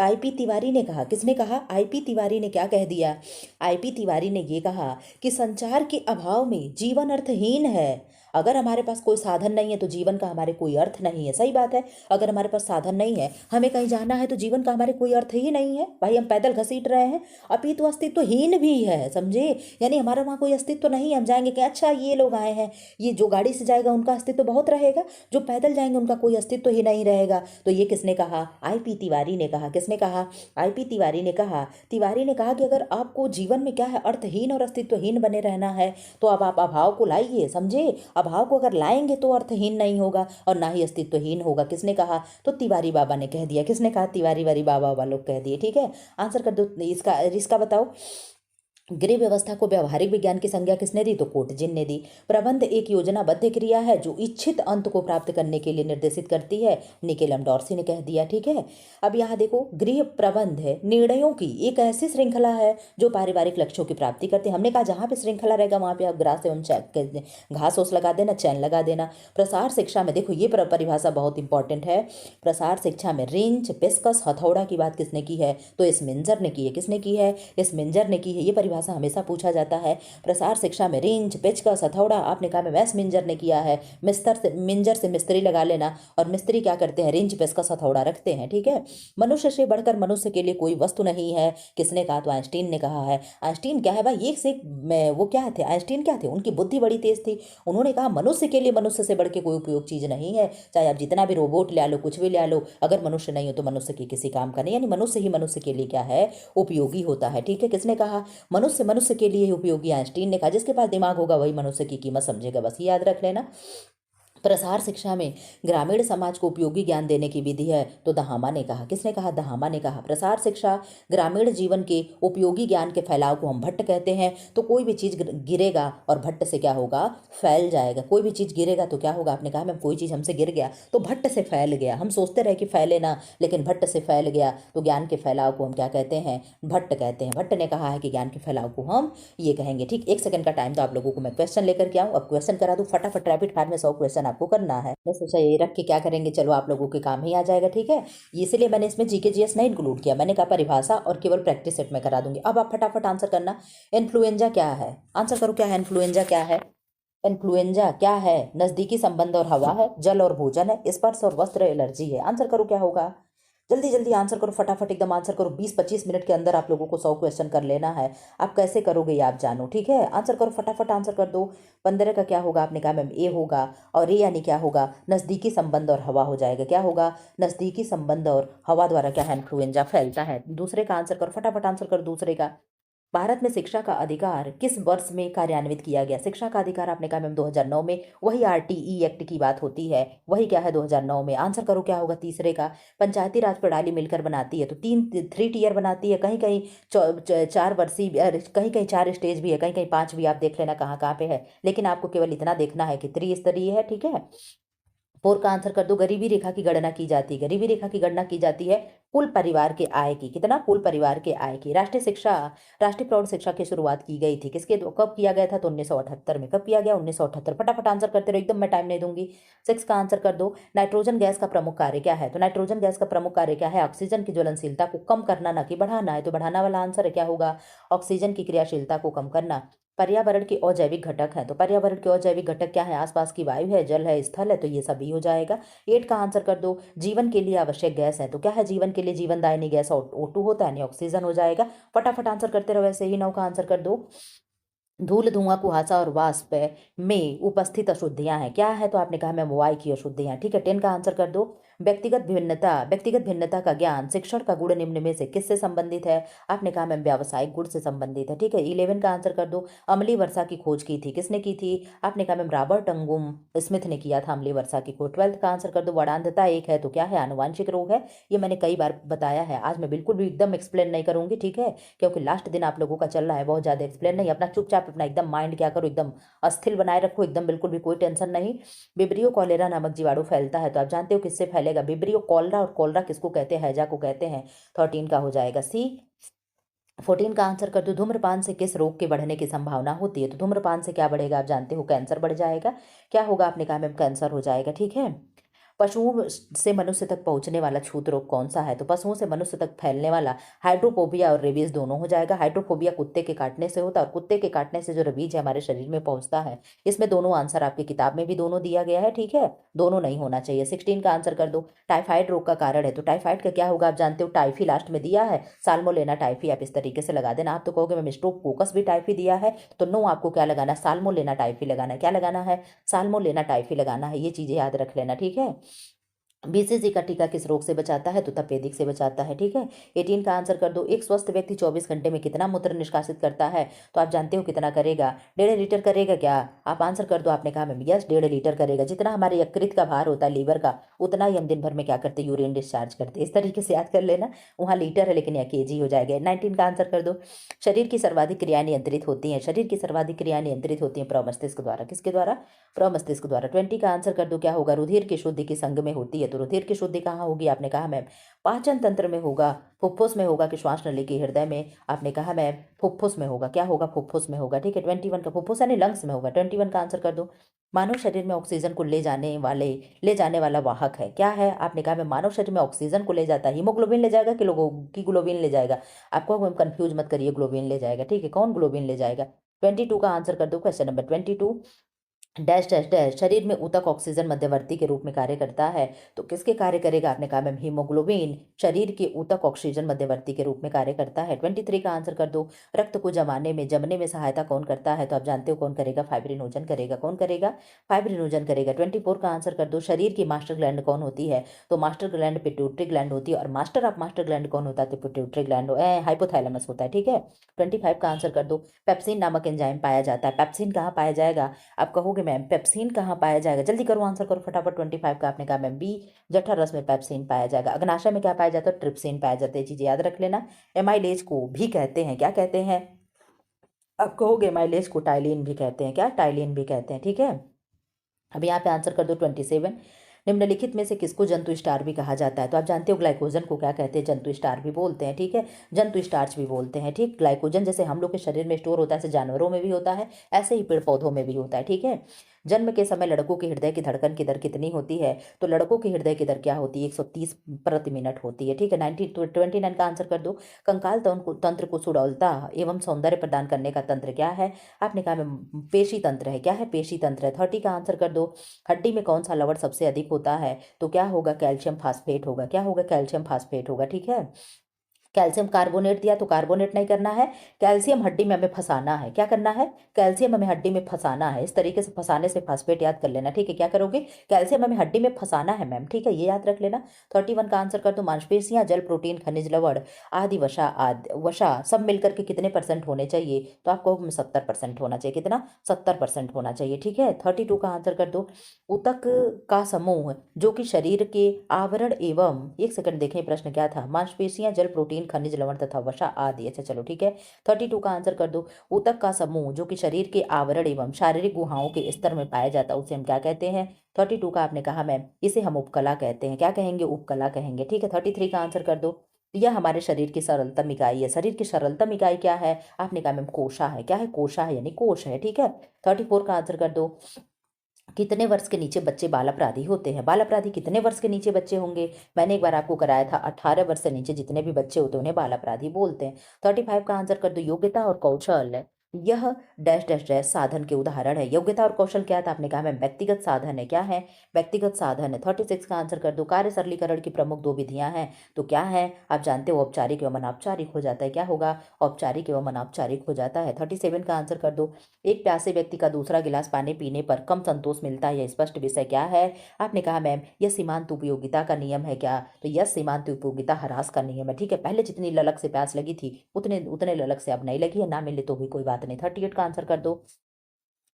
आईपी तिवारी ने कहा। किसने कहा? आईपी तिवारी ने क्या कह दिया? आईपी तिवारी ने ये कहा कि संचार के अभाव में जीवन अर्थहीन है। अगर हमारे पास कोई साधन नहीं है तो जीवन का हमारे कोई अर्थ नहीं है। सही बात है, अगर हमारे पास साधन नहीं है, हमें कहीं जाना है, तो जीवन का हमारे कोई अर्थ ही नहीं है। भाई हम पैदल घसीट रहे हैं, अपितु अस्तित्वहीन भी है। समझे? यानी हमारा वहाँ कोई अस्तित्व नहीं है। हम जाएंगे कि अच्छा ये लोग आए हैं, ये जो गाड़ी से जाएगा उनका अस्तित्व बहुत रहेगा, जो पैदल जाएंगे उनका कोई अस्तित्व ही नहीं रहेगा। तो ये किसने कहा? आईपी तिवारी ने कहा। किसने कहा? आईपी तिवारी ने कहा। तिवारी ने कहा कि अगर आपको जीवन में क्या है, अर्थहीन और अस्तित्वहीन बने रहना है, तो अब आप अभाव को लाइए। समझे? अभाव को अगर लाएंगे तो अर्थहीन नहीं होगा और ना ही अस्तित्वहीन होगा। किसने कहा? तो तिवारी बाबा ने कह दिया। किसने कहा? तिवारी वारी बाबा वालों कह दिए। ठीक है, आंसर कर दो इसका, इसका बताओ। गृह व्यवस्था को व्यावहारिक विज्ञान की संज्ञा किसने दी? तो कोटजिन ने दी। प्रबंध एक योजनाबद्ध क्रिया है जो इच्छित अंत को प्राप्त करने के लिए निर्देशित करती है, निकेलम डॉर्सी ने कह दिया। ठीक है, अब यहाँ देखो, गृह प्रबंध है निर्णयों की एक ऐसी श्रृंखला है जो पारिवारिक लक्ष्यों की प्राप्ति करते हैं। हमने कहा जहाँ पे श्रृंखला रहेगा वहाँ पे आप ग्रास एवं घास ओस लगा देना, चैन लगा देना। प्रसार शिक्षा में देखो ये परिभाषा बहुत इंपॉर्टेंट है। प्रसार शिक्षा में रेंज, पेशकश, हथौड़ा की बात किसने की है? तो स्मिंजर ने की है। किसने की है? स्मिंजर ने की है। ये परिभाषा हमेशा पूछा जाता है। प्रसार शिक्षा में रेंज, पेचकस, हथौड़ा, आपने कहा में मिंजर ने किया है। मिंजर से मिस्त्री लगा लेना, और मिस्त्री क्या करते हैं? रेंज, पेचकस, हथौड़ा रखते हैं। ठीक है, मनुष्य से बढ़कर मनुष्य के लिए कोई वस्तु नहीं है, किसने कहा? तो आइंस्टीन ने कहा है। आइंस्टीन क्या है भाई, एक से वो क्या थे? आइंस्टीन क्या थे? उनकी बुद्धि बड़ी तेज थी। उन्होंने कहा मनुष्य के लिए मनुष्य से बढ़ के कोई उपयोग चीज नहीं है। चाहे आप जितना भी रोबोट ले लो, कुछ भी ले लो, अगर मनुष्य नहीं हो तो मनुष्य की किसी काम का नहीं। यानी मनुष्य ही मनुष्य के लिए क्या है? उपयोगी होता है। ठीक है, किसने कहा? मनुष्य मनुष्य के लिए ही उपयोगी, आइंस्टीन ने कहा। जिसके पास दिमाग होगा वही मनुष्य की कीमत समझेगा, बस ये याद रख लेना। प्रसार शिक्षा में ग्रामीण समाज को उपयोगी ज्ञान देने की विधि है, तो दहामा ने कहा। किसने कहा? दहामा ने कहा। प्रसार शिक्षा ग्रामीण जीवन के उपयोगी ज्ञान के फैलाव को हम भट्ट कहते हैं। तो कोई भी चीज गिरेगा और भट्ट से क्या होगा? फैल जाएगा। कोई भी चीज गिरेगा तो क्या होगा? आपने कहा मैम कोई चीज हमसे गिर गया तो भट्ट से फैल गया। हम सोचते रहे कि फैले ना, लेकिन भट्ट से फैल गया, तो ज्ञान के फैलाव को हम क्या कहते हैं? भट्ट कहते हैं। भट्ट ने कहा है कि ज्ञान के फैलाव को हम ये कहेंगे। ठीक, 1 सेकंड का टाइम तो आप लोगों को मैं क्वेश्चन लेकर के आऊँ। अब क्वेश्चन करा दूँ फटाफट, रैपिड फायर में 100 क्वेश्चन आपको करना है। मैं सोचा ये रख के क्या करेंगे, चलो आप लोगों के काम ही आ जाएगा। ठीक है, इसीलिए मैंने इसमें जीके जीएस नहीं इंक्लूड किया। मैंने कहा परिभाषा और केवल प्रैक्टिस सेट में करा दूंगी। अब आप फटाफट आंसर करना। इन्फ्लुएंजा क्या है? आंसर करो, क्या है इन्फ्लुएंजा? क्या है इन्फ्लुएंजा? क्या है? नजदीकी संबंध और हवा है, जल और भोजन है, स्पर्श और वस्त्र, एलर्जी है। आंसर करो क्या होगा? जल्दी जल्दी आंसर करो, फटाफट एकदम आंसर करो। 20-25 मिनट के अंदर आप लोगों को 100 क्वेश्चन कर लेना है। आप कैसे करोगे ये आप जानो। ठीक है, आंसर करो, फटाफट आंसर कर दो। 15 का क्या होगा? आपने कहा मैम ए होगा, और ए यानी क्या होगा? नजदीकी संबंध और हवा हो जाएगा। क्या होगा? नजदीकी संबंध और हवा द्वारा क्या है? इन्फ्लुएंजा फैलता है। दूसरे का आंसर करो, फटाफट आंसर करो दूसरे का। भारत में शिक्षा का अधिकार किस वर्ष में कार्यान्वित किया गया? शिक्षा का अधिकार आपने कहा मैम 2009 में। वही आरटीई एक्ट की बात होती है, वही क्या है? 2009 में। आंसर करो क्या होगा तीसरे का। पंचायती राज प्रणाली मिलकर बनाती है, तो 3 टियर बनाती है। कहीं कहीं 4 वर्षीय, कहीं कहीं 4 स्टेज भी है, कहीं कहीं 5 भी। आप देख लेना कहाँ कहाँ पे है, लेकिन आपको केवल इतना देखना है कि त्रिस्तरीय है। ठीक है, 4 का आंसर कर दो। गरीबी रेखा की गणना की जाती है। गरीबी रेखा की गणना की जाती है कुल परिवार के आय की। कितना? कुल परिवार के आय की। राष्ट्रीय प्रौढ़ शिक्षा की शुरुआत की गई थी किसके? कब किया गया था? तो 1978 में। कब किया गया? 1978। फटाफट आंसर करते रहो, एकदम मैं टाइम नहीं दूंगी। 6 का आंसर कर दो। नाइट्रोजन गैस का प्रमुख कार्य क्या है? तो नाइट्रोजन गैस का प्रमुख कार्य क्या है? ऑक्सीजन की ज्वलनशीलता को कम करना, ना कि बढ़ाना है। तो बढ़ाना वाला आंसर है। क्या होगा? ऑक्सीजन की क्रियाशीलता को कम करना। पर्यावरण के अजैविक घटक हैं, तो पर्यावरण के अजैविक घटक क्या है? आसपास की वायु है, जल है, स्थल है, तो ये सभी हो जाएगा। 8 का आंसर कर दो। जीवन के लिए आवश्यक गैस है, तो क्या है? जीवन के लिए जीवनदायिनी गैस O2 होता है, यानी ऑक्सीजन हो जाएगा। फटाफट आंसर करते रहो वैसे ही। 9 का आंसर कर दो। धूल, धुआं, कुहासा और वाष्प में उपस्थित अशुद्धियां हैं, क्या है? तो आपने कहा मैं वायु की अशुद्धियां। ठीक है, 10 का आंसर कर दो। व्यक्तिगत भिन्नता का ज्ञान शिक्षण का गुण निम्न में से किससे संबंधित है? आपने कहा मैम व्यावसायिक गुण से संबंधित है। ठीक है, 11 का आंसर कर दो। अम्लीय वर्षा की खोज की थी किसने की थी? आपने कहा मैम रॉबर्ट अंगुम स्मिथ ने किया था अम्लीय वर्षा की खोज। 12 का आंसर कर दो। वर्णांधता एक है, तो क्या है? आनुवांशिक रोग है। ये मैंने कई बार बताया है, आज मैं बिल्कुल भी एकदम एक्सप्लेन नहीं करूंगी। ठीक है, क्योंकि लास्ट दिन आप लोगों का चल रहा है, बहुत ज्यादा एक्सप्लेन नहीं। अपना चुपचाप अपना एकदम माइंड क्या करो, एकदम अस्थिर बनाए रखो, एकदम बिल्कुल भी कोई टेंशन नहीं। विब्रियो कॉलेरा नामक जीवाणु फैलता है, तो आप जानते हो किससे फैलेगा? विब्रियो कॉलरा, और कॉलरा किसको कहते हैं? हैजा को कहते हैं। 13 का हो जाएगा सी। 14 का आंसर कर दो। धूम्रपान से किस रोग के बढ़ने की संभावना होती है? तो धूम्रपान से क्या बढ़ेगा? आप जानते हो कैंसर बढ़ जाएगा। क्या होगा? आपने कहा मैम कैंसर हो जाएगा। ठीक है, पशुओं से मनुष्य तक पहुंचने वाला छूत रोग कौन सा है? तो पशुओं से मनुष्य तक फैलने वाला हाइड्रोफोबिया और रेबीज दोनों हो जाएगा। हाइड्रोफोबिया कुत्ते के काटने से होता है, और कुत्ते के काटने से जो रेबीज है हमारे शरीर में पहुंचता है। इसमें दोनों आंसर आपकी किताब में भी दोनों दिया गया है। ठीक है, दोनों नहीं होना चाहिए। 16 का आंसर कर दो। टाइफाइड रोग का कारण है, तो टाइफाइड का क्या होगा? आप जानते हो टाइफी लास्ट में दिया है, साल्मोनेला टाइफी आप इस तरीके से लगा देना। आप तो कहोगे मैम स्ट्रोप्टोकोकस भी टाइफी दिया है, तो नो, आपको क्या लगाना है? साल्मोनेला टाइफी लगाना है। क्या लगाना है? साल्मोनेला टाइफी लगाना है। ये चीजें याद रख लेना। ठीक है, बीसीजी का टीका किस रोग से बचाता है? तो तपेदिक से बचाता है। ठीक है, 18 का आंसर कर दो। एक स्वस्थ व्यक्ति 24 घंटे में कितना मूत्र निष्कासित करता है? तो आप जानते हो कितना करेगा? 1.5 लीटर करेगा क्या? आप आंसर कर दो। आपने कहा मैम यस 1.5 लीटर करेगा। जितना हमारे यकृत का भार होता है लीवर का, उतना ही हम दिन भर में क्या करते हैं? यूरिन डिस्चार्ज करते हैं। इस तरीके से याद कर लेना। वहाँ लीटर है लेकिन यहाँ केजी हो जाएगा। 19 का आंसर कर दो। शरीर की सर्वाधिक क्रियाएं नियंत्रित होती हैं। शरीर की सर्वाधिक क्रियाएं नियंत्रित होती हैं प्रमस्तिष्क द्वारा। किसके द्वारा? प्रमस्तिष्क द्वारा। 20 का आंसर कर दो। क्या होगा? रुधिर की शुद्धि की संघ में होती है। तो रुधिर की शुद्धि कहाँ होगी? आपने कहा मैम पाचन तंत्र में होगा, फुफ्फुस में होगा कि श्वास नली के हृदय में? आपने कहा मैम फुफ्फुस में होगा। क्या होगा? फुफ्फुस में होगा। ठीक है, 21 का फुफ्फुस यानी लंग्स में होगा। 21 का आंसर कर दो। मानव शरीर में ऑक्सीजन को ले जाने वाला वाहक है। क्या है? आपने कहा मैं मानव शरीर में ऑक्सीजन को ले जाता है। हीमोग्लोबिन ले जाएगा कि लोगों की ग्लोबिन ले जाएगा? आपको हम कंफ्यूज मत करिए, ग्लोबिन ले जाएगा। ठीक है, कौन ग्लोबिन ले जाएगा? 22 का आंसर कर दो। Question number 22 dash dash dash शरीर में ऊतक ऑक्सीजन मध्यवर्ती के रूप में कार्य करता है। तो किसके कार्य करेगा? आपने कहा मैम हीमोग्लोबिन शरीर के ऊतक ऑक्सीजन मध्यवर्ती के रूप में कार्य करता है। 23 का आंसर कर दो। रक्त को जमने में सहायता कौन करता है? तो आप जानते हो कौन करेगा? फाइब्रिनोजन करेगा। कौन करेगा? फाइब्रिनोजन करेगा। 24 का आंसर कर दो। शरीर की मास्टर ग्लैंड कौन होती है? तो मास्टर ग्लैंड पिट्यूटरी ग्लैंड होती है। और मास्टर ऑफ मास्टर ग्लैंड कौन होता है? तो पिट्यूटरी ग्लैंड हाइपोथैलेमस होता है। ठीक है, 25 का आंसर कर दो। पेप्सिन नामक एंजाइम पाया जाता है। पेप्सिन कहाँ पाया जाएगा? आप कहोगे मैम पेप्सिन कहाँ पाया जाएगा? जल्दी करो, आंसर करो फटाफट। 25 का आपने कहा मैम बी, जठर रस में पेप्सिन पाया जाएगा। अग्नाशय में क्या पाया जाता है? ट्रिप्सिन पाया जाता है। ये चीजें याद रख लेना। एमाइलेज को भी कहते हैं, क्या कहते हैं? आप कहोगे एमाइलेज को टाइलिन भी कहते हैं। क्या? टाइलिन भी कहते हैं। ठीक है, अब यहाँ पे आंसर कर दो 27। निम्नलिखित में से किसको जंतु स्टार भी कहा जाता है? तो आप जानते हो ग्लाइकोजन को क्या कहते हैं? जंतु स्टार भी बोलते हैं। ठीक है, जंतु स्टार्च भी बोलते हैं। ठीक, ग्लाइकोजन जैसे हम लोग के शरीर में स्टोर होता है, ऐसे जानवरों में भी होता है, ऐसे ही पेड़ पौधों में भी होता है। ठीक है, जन्म के समय लड़कों के हृदय की धड़कन की दर कितनी होती है? तो लड़कों की हृदय की दर क्या होती है? 130 प्रति मिनट होती है। ठीक है, 29 का आंसर कर दो। कंकाल तंत्र को सुडौलता एवं सौंदर्य प्रदान करने का तंत्र क्या है? आपने कहा मैं पेशी तंत्र है। क्या है? पेशी तंत्र है। 30 का आंसर कर दो। हड्डी में कौन सा लवण सबसे अधिक होता है? तो क्या होगा? कैल्शियम फास्फेट होगा। क्या होगा? कैल्शियम फास्फेट होगा। ठीक है, कैल्शियम कार्बोनेट दिया तो कार्बोनेट नहीं करना है। कैल्शियम हड्डी में हमें फंसाना है। क्या करना है? कैल्शियम हमें हड्डी में फंसाना है। इस तरीके से फंसाने से फास्फेट याद कर लेना। ठीक है, क्या करोगे? कैल्शियम हमें हड्डी में फंसाना है मैम। ठीक है, ये याद रख लेना। 31 का आंसर कर दो। मांसपेशियां, जल, प्रोटीन, खनिज लवण आदि वसा सब मिलकर के कितने % होने चाहिए? तो आपको 70% होना चाहिए। कितना? 70% होना चाहिए। ठीक है, 32 का आंसर कर दो। उतक का समूह जो कि शरीर के आवरण एवं, एक सेकंड देखें प्रश्न क्या था? मांसपेशियां, जल, प्रोटीन, खनिज लवण तथा वसा आदि। अच्छा चलो ठीक है, 32 का आंसर कर दो। ऊतक का समूह जो कि शरीर के आवरण एवं शारीरिक गुहाओं के स्तर में पाया जाता है, उसे हम क्या कहते हैं? 32 का आपने कहा मैम इसे हम उपकला कहते हैं। क्या कहेंगे? उपकला कहेंगे। ठीक है, 33 का आंसर कर दो। यह हमारे शरीर की सरलतम इकाई है। शरीर की सरलतम इकाई क्या है? आपने कहा मैम कोशा है। क्या है? कोशा है यानी कोश है। ठीक है, 34 का आंसर कर दो। कितने वर्ष के नीचे बच्चे बाल अपराधी होते हैं? बाल अपराधी कितने वर्ष के नीचे बच्चे होंगे? मैंने एक बार आपको कराया था, 18 वर्ष से नीचे जितने भी बच्चे होते हैं उन्हें बाल अपराधी बोलते हैं। 35 का आंसर कर दो। योग्यता और कौशल यह डैश डैश डैश साधन के उदाहरण है। योग्यता और कौशल क्या था? आपने कहा मैं व्यक्तिगत साधन है। क्या है? व्यक्तिगत साधन है। 36 का आंसर कर दो। कार्य सरलीकरण की प्रमुख 2 विधियां हैं। तो क्या है? आप जानते हो औपचारिक एवं अनौपचारिक हो जाता है। क्या होगा? औपचारिक एवं अनौपचारिक हो जाता है। 37 का आंसर कर दो। एक प्यासे व्यक्ति का दूसरा गिलास पानी पीने पर कम संतोष मिलता है, यह स्पष्ट विषय क्या है? आपने कहा मैम यह सीमांत उपयोगिता का नियम है। क्या? तो यह सीमांत उपयोगिता ह्रास का नियम है। ठीक है, पहले जितनी ललक से प्यास लगी थी उतने उतने ललक से अब नहीं लगी है। ना मिले तो भी कोई बात नहीं। 38 का आंसर कर दो।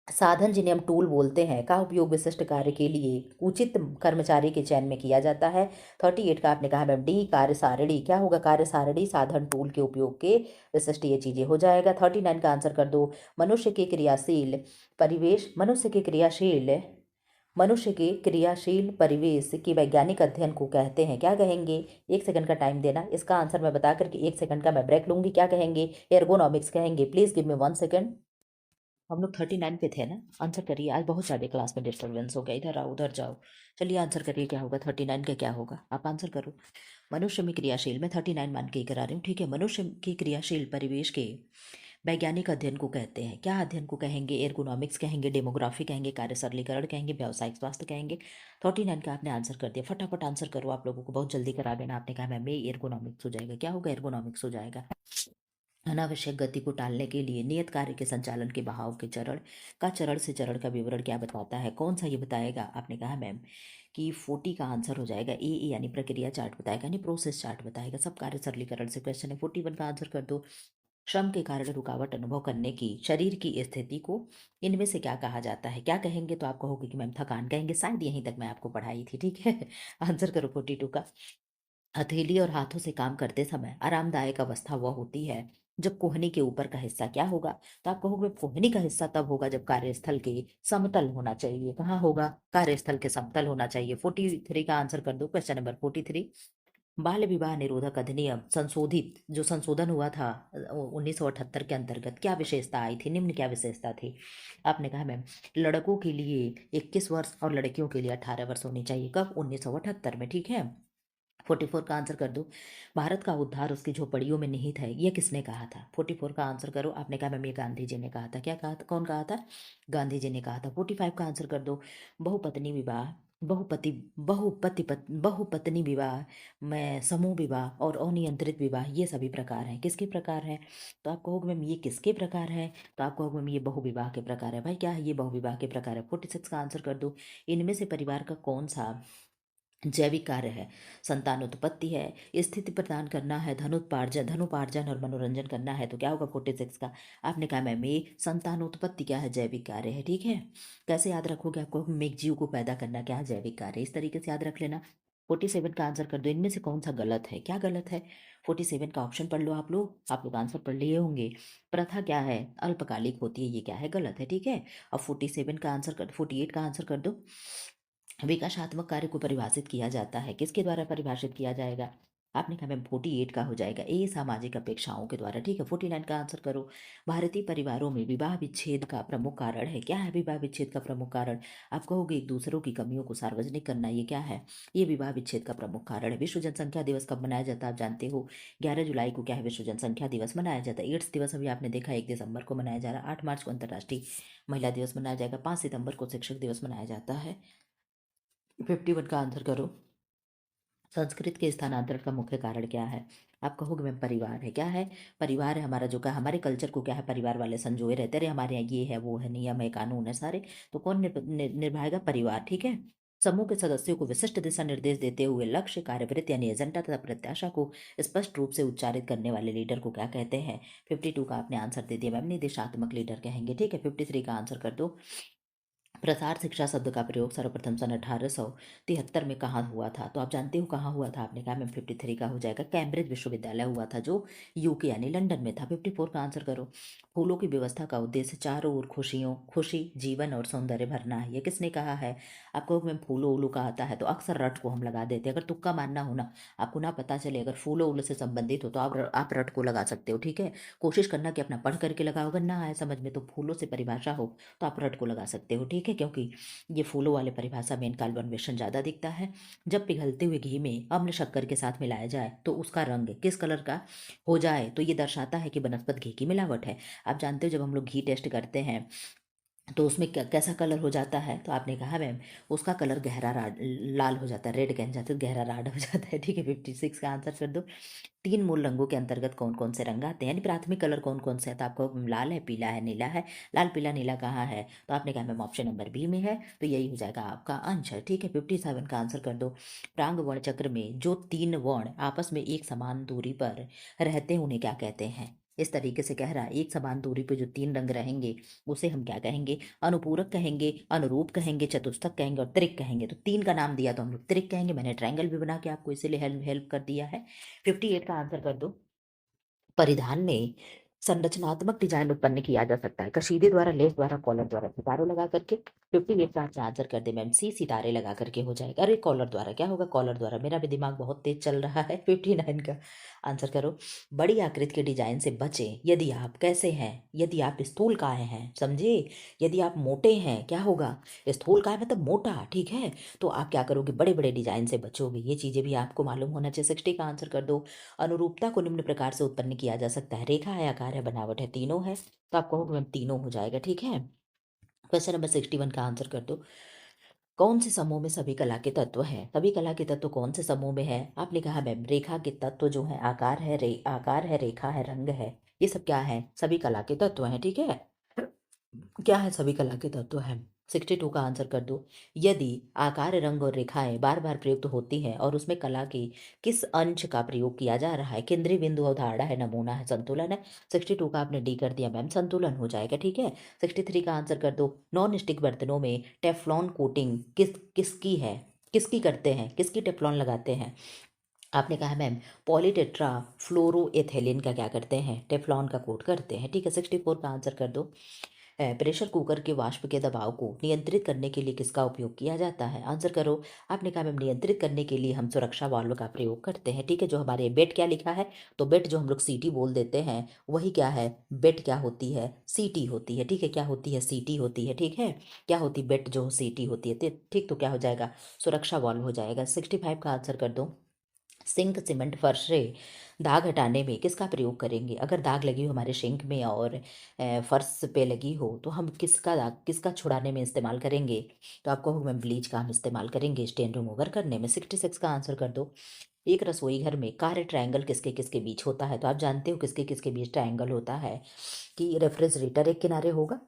साधन जिन्हें हम टूल बोलते हैं का उपयोग विशिष्ट कार्य के लिए उचित कर्मचारी के चयन में किया जाता है। 38 का आपने कहा मैम डी, कार्य सारणी। क्या होगा? कार्य सारणी साधन टूल के उपयोग के विशिष्ट ये चीजें हो जाएगा। 39 का आंसर कर दो। मनुष्य के क्रियाशील परिवेश मनुष्य के क्रियाशील परिवेश की वैज्ञानिक अध्ययन को कहते हैं। क्या कहेंगे? 1 सेकंड का टाइम देना। इसका आंसर मैं बता करके 1 सेकंड का मैं ब्रेक लूंगी। क्या कहेंगे? एर्गोनॉमिक्स कहेंगे। Please give me 1 second. हम लोग 39 पे थे ना? आंसर करिए। आज बहुत ज़्यादा क्लास में डिस्टर्बेंस हो गया, इधर आओ उधर जाओ। चलिए आंसर करिए, क्या होगा? 39 का क्या होगा? आप आंसर करो। मनुष्य में क्रियाशील, मैं 39 मान के ही करा रही हूँ। ठीक है, मनुष्य की क्रियाशील परिवेश के वैज्ञानिक अध्ययन को कहते हैं। क्या अध्ययन को कहेंगे? एर्गोनॉमिक्स कहेंगे, डेमोग्राफी कहेंगे, कार्य सरलीकरण कहेंगे, व्यावसायिक स्वास्थ्य कहेंगे। 39 का आपने आंसर कर दिया। फटाफट आंसर करो, आप लोगों को बहुत जल्दी करा देना। आपने कहा मैम ये एर्गोनॉमिक्स हो जाएगा। क्या होगा? एर्गोनॉमिक्स हो जाएगा। अनावश्यक गति को टालने के लिए नियत कार्य के संचालन के बहाव के चरण से चरण का विवरण क्या बताता है, कौन सा ये बताएगा। आपने कहा मैम कि 40 का आंसर हो जाएगा ए यानी प्रक्रिया चार्ट बताएगा, यानी प्रोसेस चार्ट बताएगा। सब कार्य सरलीकरण से क्वेश्चन है। 41 का आंसर कर दो। श्रम के कारण रुकावट अनुभव करने की शरीर की स्थिति को इनमें से क्या कहा जाता है। क्या कहेंगे तो आप कहोगे कि मैम थकान कहेंगे, शायद यहीं तक मैं आपको पढ़ाई थी, ठीक है। आंसर करो 42 का। हथेली और हाथों से काम करते समय आरामदायक अवस्था वह होती है जब कोहनी के ऊपर का हिस्सा क्या होगा। तो आप कहोगे कोहनी का हिस्सा तब होगा जब कार्यस्थल के समतल होना चाहिए। कहाँ होगा, कार्यस्थल के समतल होना चाहिए। 43 का आंसर कर दो। Question number 43। बाल विवाह निरोधक अधिनियम संशोधित जो संशोधन हुआ था 1978 के अंतर्गत क्या विशेषता आई थी, निम्न क्या विशेषता थी। आपने कहा मैम लड़कों के लिए 21 वर्ष और लड़कियों के लिए 18 वर्ष होनी चाहिए। कब, 1978 में, ठीक है। 44 का आंसर कर दो। भारत का उद्धार उसकी झोपड़ियों में निहित है, ये किसने कहा था। 44 का आंसर करो। आपने कहा मैम ये गांधी जी ने कहा था। क्या कहा था, कौन कहा था, गांधी जी ने कहा था। 45 का आंसर कर दो। बहुपत्नी विवाह बहुपत्नी विवाह में समूह विवाह और अनियंत्रित विवाह ये सभी प्रकार हैं, किसके प्रकार हैं। तो आप कहोगे मैम ये किसके प्रकार है, तो आप कहोगे मैम ये बहुविवाह के प्रकार है। भाई क्या है, ये बहुविवाह के प्रकार है। 46 का आंसर कर दो। इनमें से परिवार का कौन सा जैविक कार्य है। संतानोत्पत्ति है, स्थिति प्रदान करना है, धनोपार्जन और मनोरंजन करना है। तो क्या होगा 46 का। आपने कहा मैम ये संतानोत्पत्ति क्या है, जैविक कार्य है, ठीक है। कैसे याद रखोगे, आपको एक जीव को पैदा करना क्या है, जैविक कार्य, इस तरीके से याद रख लेना। 47 का आंसर कर दो। इनमें से कौन सा गलत है, क्या गलत है। 47 का ऑप्शन पढ़ लो आप लोग आंसर पढ़ लिए होंगे। प्रथा क्या है, अल्पकालिक होती है, ये क्या है, गलत है, ठीक है। अब 47 का आंसर कर, 48 का आंसर कर दो। विकासात्मक कार्य को परिभाषित किया जाता है, किसके द्वारा परिभाषित किया जाएगा। आपने कहा मैम 48 का हो जाएगा ए, सामाजिक अपेक्षाओं के द्वारा, ठीक है। 49 का आंसर करो। भारतीय परिवारों में विवाह विच्छेद का प्रमुख कारण है, क्या है विवाह विच्छेद का प्रमुख कारण। आप कहोगे एक दूसरों की कमियों को सार्वजनिक करना, ये क्या है, ये विवाह विच्छेद का प्रमुख कारण है। विश्व जनसंख्या दिवस कब मनाया जाता है, आप जानते हो 11 जुलाई को क्या है, विश्व जनसंख्या दिवस मनाया जाता है। एड्स दिवस अभी आपने देखा 1 दिसंबर को मनाया जा रहा है। 8 मार्च को अंतर्राष्ट्रीय महिला दिवस मनाया जाएगा। 5 सितंबर को शिक्षक दिवस मनाया जाता है। 51 का आंसर करो। संस्कृत के स्थानांतरण का मुख्य कारण क्या है। आप कहोगे मैम परिवार है, क्या है, परिवार है हमारा, जो क्या हमारे कल्चर को क्या है, परिवार वाले संजोए रहते रहे, हमारे यहाँ ये है वो है, नियम है कानून है सारे। तो कौन निभाएगा, परिवार, ठीक है। समूह के सदस्यों को विशिष्ट दिशा निर्देश देते हुए लक्ष्य, कार्यवृत्ति यानी एजेंडा तथा प्रत्याशा को स्पष्ट रूप से उच्चारित करने वाले लीडर को क्या कहते हैं। 52 का आपने आंसर दे दिया मैम, निर्देशात्मक लीडर कहेंगे, ठीक है। 53 का आंसर कर दो। प्रसार शिक्षा शब्द का प्रयोग सर्वप्रथम सन 1873 में कहाँ हुआ था। तो आप जानते हो कहाँ हुआ था। आपने कहा मैम 53 का हो जाएगा, कैम्ब्रिज विश्वविद्यालय हुआ था जो यूके यानी लंदन में था। 54 का आंसर करो। फूलों की व्यवस्था का उद्देश्य चारों ओर खुशी जीवन और सौंदर्य भरना है, ये किसने कहा है। आपको मैम फूलो उलो का आता है तो अक्सर रट को हम लगा देते हैं। अगर तुक्का मानना हो ना, आपको ना पता चले, अगर फूलो उलो से संबंधित हो तो आप रट को लगा सकते हो, ठीक है। कोशिश करना कि अपना पढ़ करके लगाओ, अगर ना आए समझ में तो फूलों से परिभाषा हो तो आप रट को लगा सकते हो, ठीक है। क्योंकि ये फूलों वाले परिभाषा में इनका अन्वेषण ज़्यादा दिखता है। जब पिघलते हुए घी में अम्ल शक्कर के साथ मिलाया जाए तो उसका रंग किस कलर का हो जाए, तो ये दर्शाता है कि वनस्पत घी की मिलावट है। आप जानते हो जब हम लोग घी टेस्ट करते हैं तो उसमें कैसा कलर हो जाता है। तो आपने कहा मैम उसका कलर गहरा लाल हो जाता है, रेड कह जाते हैं, गहरा राड हो जाता है, ठीक है। 56 का आंसर कर दो। 3 मूल रंगों के अंतर्गत कौन कौन से रंग आते हैं, यानी प्राथमिक कलर कौन कौन से है। तो आपको लाल है, पीला है, नीला है। लाल पीला नीला कहाँ है, तो आपने कहा मैम ऑप्शन नंबर बी में है, तो यही हो जाएगा आपका आंसर, ठीक है। 57 का आंसर कर दो। प्रांग वर्ण चक्र में जो 3 वर्ण आपस में एक समान दूरी पर रहते हैं उन्हें क्या कहते हैं। इस तरीके से कह रहा है, एक समान दूरी पे जो 3 रंग रहेंगे उसे हम क्या कहेंगे, अनुपूरक कहेंगे, अनुरूप कहेंगे, चतुष्टक कहेंगे और त्रिक कहेंगे। तो 3 का नाम दिया तो हम लोग त्रिक कहेंगे। मैंने ट्रायंगल भी बना के आपको इसीलिए हेल्प कर दिया है। 58 का आंसर कर दो। परिधान में संरचनात्मक डिजाइन उत्पन्न किया जा सकता है, कशीदे द्वारा, लेस द्वारा, कॉलर द्वारा, सितारों लगा करके। 58 का आपने आंसर कर दे मैम सी, सितारे लगा करके हो जाएगा। अरे कॉलर द्वारा, क्या होगा, कॉलर द्वारा, मेरा भी दिमाग बहुत तेज चल रहा है। 59 का आंसर करो। बड़ी आकृति के डिजाइन से बचें यदि आप कैसे हैं, यदि आप स्थूलकाय हैं, समझे। यदि आप मोटे हैं क्या होगा, स्थूलकाय मतलब मोटा, ठीक है। तो आप क्या करोगे, बड़े बड़े डिजाइन से बचोगे, ये चीजें भी आपको मालूम होना चाहिए। 60 का आंसर कर दो। अनुरूपता को निम्न प्रकार से उत्पन्न किया जा सकता है, रेखा है, आकार है, बनावट है, तीनों है। तो आप कहोगे मैम तीनों हो जाएगा, ठीक है। क्वेश्चन नंबर 61 का आंसर कर दो। कौन से समूह में सभी कला के तत्व हैं, सभी कला के तत्व कौन से समूह में है। आपने कहा मैम रेखा के तत्व जो है आकार है, आकार है, रेखा है, रंग है, ये सब क्या है, सभी कला के तत्व हैं, ठीक है। क्या है, सभी कला के तत्व हैं। 62 का आंसर कर दो। यदि आकार, रंग और रेखाएं बार बार प्रयुक्त होती हैं और उसमें कला के किस अंश का प्रयोग किया जा रहा है, केंद्रीय बिंदु, अवधारणा है, नमूना है, संतुलन है। 62 का आपने डी कर दिया मैम, संतुलन हो जाएगा, ठीक है। 63 का आंसर कर दो। नॉन स्टिक बर्तनों में टेफ्लॉन कोटिंग किसकी है, किसकी करते हैं, किसकी टेफ्लॉन लगाते हैं। आपने कहा मैम पॉलीटेट्रा फ्लोरोएथेलिन का क्या करते हैं, टेफ्लॉन का कोट करते हैं, ठीक है। 64 का आंसर कर दो। प्रेशर कुकर के वाष्प के दबाव को नियंत्रित करने के लिए किसका उपयोग किया जाता है, आंसर करो। आपने कहा मैम नियंत्रित करने के लिए हम सुरक्षा वाल्व का प्रयोग करते हैं, ठीक है। जो हमारे बेट क्या लिखा है, तो बेट जो हम लोग सीटी बोल देते हैं वही क्या है, बेट क्या होती है, सीटी होती है, ठीक है। क्या होती है, सीटी होती है, ठीक है। क्या होती, बेट जो सीटी होती है, ठीक। तो क्या हो जाएगा, सुरक्षा वाल्व हो जाएगा। 65 का आंसर कर दो। सिंक, सीमेंट, फर्श से दाग हटाने में किसका प्रयोग करेंगे। अगर दाग लगी हो हमारे सिंक में और फर्श पे लगी हो तो हम किसका दाग, किसका छुड़ाने में इस्तेमाल करेंगे, तो आपको मैम ब्लीच का हम इस्तेमाल करेंगे स्टेन रिमूवर करने में। 66 का आंसर कर दो। एक रसोई घर में कार्य ट्रायंगल किसके किसके बीच होता है, तो आप जानते हो किसके किसके बीच ट्रायंगल होता है, कि रेफ्रिजरेटर एक किनारे होगा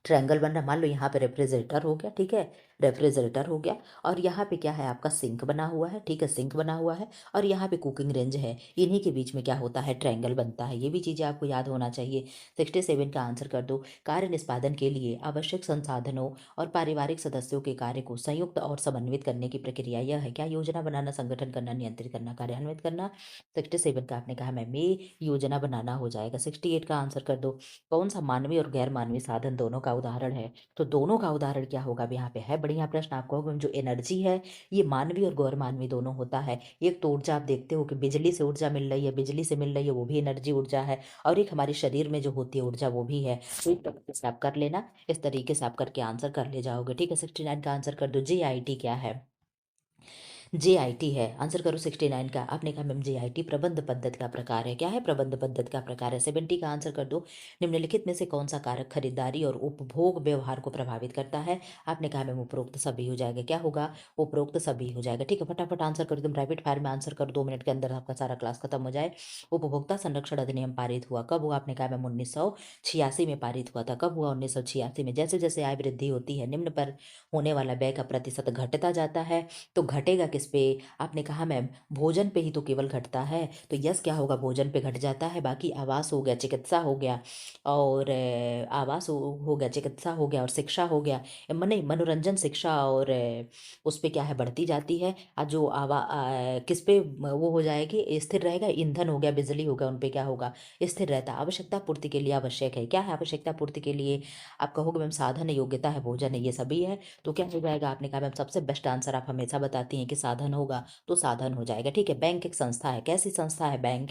ट्रायंगल बन रहा, मान लो यहाँ पे रेफ्रिजरेटर हो गया, ठीक है, रेफ्रिजरेटर हो गया। और यहाँ पे क्या है, आपका सिंक बना हुआ है, ठीक है, सिंक बना हुआ है। और यहाँ पे कुकिंग रेंज है, इन्हीं के बीच में क्या होता है, ट्रायंगल बनता है। ये भी चीज़ें आपको याद होना चाहिए। 67 का आंसर कर दो। कार्य निष्पादन के लिए आवश्यक संसाधनों और पारिवारिक सदस्यों के कार्य को संयुक्त और समन्वित करने की प्रक्रिया यह है, क्या, योजना बनाना, संगठन करना, नियंत्रित करना, कार्यान्वित करना। 67 का आपने कहा मैम ये योजना बनाना हो जाएगा। 68 का आंसर कर दो। कौन सा मानवीय और गैर मानवीय साधन दोनों का उदाहरण है, तो दोनों का उदाहरण क्या होगा, अब यहाँ पे है बढ़िया प्रश्न। आपको होगा जो एनर्जी है ये मानवीय और गैर मानवीय दोनों होता है। एक तो ऊर्जा आप देखते हो कि बिजली से ऊर्जा मिल रही है, बिजली से मिल रही है, वो भी एनर्जी ऊर्जा है। और एक हमारे शरीर में जो होती है ऊर्जा वो भी है। तो एक तरीके से आप कर लेना, इस तरीके से आप करके आंसर कर ले जाओगे, ठीक है। 69 का आंसर कर दो। JIT क्या है, JIT है, आंसर करो 69 का। आपने कहा मैम JIT प्रबंध पद्धति का प्रकार है, क्या है, प्रबंध पद्धति का प्रकार है। 70 का आंसर कर दो। निम्नलिखित में से कौन सा कारक खरीदारी और उपभोग व्यवहार को प्रभावित करता है, आपने कहा मैम उपरोक्त सभी हो जाएगा, क्या होगा, उपरोक्त सभी हो जाएगा, ठीक है। फटाफट आंसर करो, एकदम रैपिड फायर में आंसर करो, 2 मिनट के अंदर आपका सारा क्लास खत्म हो जाए। उपभोक्ता संरक्षण अधिनियम पारित हुआ कब हुआ, आपने कहा मैम 1986 में पारित हुआ था। कब हुआ, 1986 में। जैसे जैसे आय वृद्धि होती है निम्न पर होने वाला व्यय का प्रतिशत घटता जाता है, तो घटेगा किस पे, आपने कहा मैम भोजन पे ही तो केवल घटता है, तो यस क्या होगा, भोजन पे घट जाता है। बाकी आवास हो गया, चिकित्सा हो गया, और आवास हो गया, चिकित्सा हो गया, और शिक्षा हो गया, नहीं मनोरंजन, शिक्षा और उस पे क्या है, बढ़ती जाती है। जो किस पे वो हो जाएगी, स्थिर रहेगा, ईंधन हो गया, बिजली हो गया, उन पे क्या होगा, स्थिर रहता है। आवश्यकता पूर्ति के लिए आवश्यक है, क्या है आवश्यकता पूर्ति के लिए, आप कहोगे मैम साधन है, योग्यता है, भोजन है, ये सभी है, तो क्या हो जाएगा। आपने कहा मैम सबसे बेस्ट आंसर आप हमेशा बताती हैं कि साधन होगा, तो साधन हो जाएगा, ठीक है। बैंक एक संस्था है, कैसी संस्था है बैंक,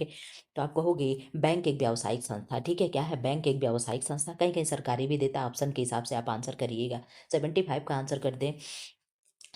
तो आप कहोगे बैंक एक व्यावसायिक संस्था, ठीक है। क्या है, बैंक एक व्यावसायिक संस्था, कहीं कहीं सरकारी भी देता है, ऑप्शन के हिसाब से आप आंसर करिएगा। 75 का आंसर कर दें।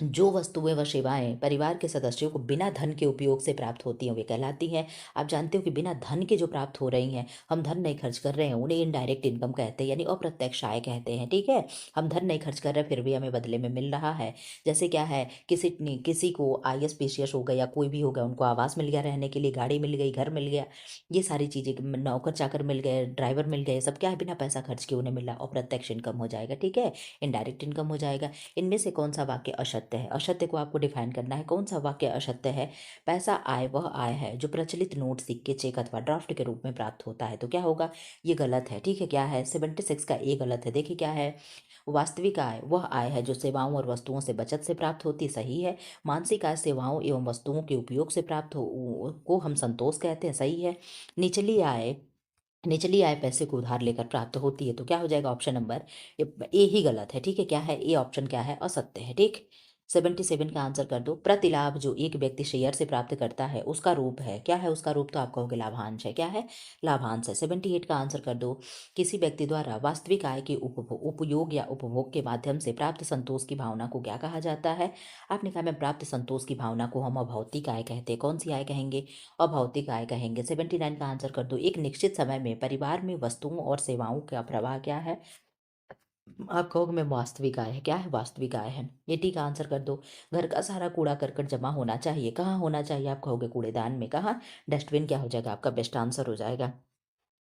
जो वस्तुएं व सेवाएं परिवार के सदस्यों को बिना धन के उपयोग से प्राप्त होती हैं वे कहलाती हैं। आप जानते हो कि बिना धन के जो प्राप्त हो रही हैं, हम धन नहीं खर्च कर रहे हैं, उन्हें इनडायरेक्ट इनकम कहते हैं, यानी अप्रत्यक्ष आय कहते हैं, ठीक है। हम धन नहीं खर्च कर रहे फिर भी हमें बदले में मिल रहा है। जैसे क्या है, किसी को IS PCS हो गया या कोई भी हो गया, उनको आवास मिल गया, रहने के लिए गाड़ी मिल गई, घर मिल गया, ये सारी चीज़ें, नौकर चाकर मिल गए, ड्राइवर मिल गए, सब क्या है बिना पैसा खर्च के उन्हें मिल रहा, अप्रत्यक्ष इनकम हो जाएगा, ठीक है, इनडायरेक्ट इनकम हो जाएगा। इनमें से कौन सा वाक्य असत्य है, असत्य को आपको डिफाइन करना है, कौन सा वाक्य असत्य है। पैसा आय वह आय है जो प्रचलित नोट, सिक्के, चेक अथवा ड्राफ्ट के रूप में प्राप्त होता है, तो क्या होगा, ये गलत है, ठीक है। क्या है, 76 का ए गलत है। देखिए क्या है, वास्तविक आय वह आय है जो सेवाओं और वस्तुओं से बचत से प्राप्त होती, सही है। मानसिक आय सेवाओं एवं वस्तुओं के उपयोग से प्राप्त हो को हम संतोष कहते हैं, सही है। निचली आय, निचली आय पैसे को उधार लेकर प्राप्त होती है, तो क्या हो जाएगा, ऑप्शन नंबर ए ही गलत है, ठीक है। क्या है, ए ऑप्शन क्या है, असत्य है, ठीक। 77 का आंसर कर दो। प्रतिलाभ जो एक व्यक्ति शेयर से प्राप्त करता है उसका रूप है, क्या है उसका रूप, तो आप कहोगे लाभांश है, क्या है, लाभांश है। 78 का आंसर कर दो। किसी व्यक्ति द्वारा वास्तविक आय के उपयोग या उपभोग के माध्यम से प्राप्त संतोष की भावना को क्या कहा जाता है, आपने कहा मैं प्राप्त संतोष की भावना को हम अभौतिक आय कहते हैं, कौन सी आय कहेंगे, अभौतिक आय कहेंगे। 79 का आंसर कर दो। एक निश्चित समय में परिवार में वस्तुओं और सेवाओं का प्रवाह क्या है, आप कहोगे मैं वास्तविक आय है, क्या है, वास्तविक आय है। 80 का आंसर कर दो। घर का सारा कूड़ा करकट जमा होना चाहिए, कहाँ होना चाहिए, आप कहोगे कूड़ेदान में, कहाँ, डस्टबिन क्या हो जाएगा, आपका बेस्ट आंसर हो जाएगा।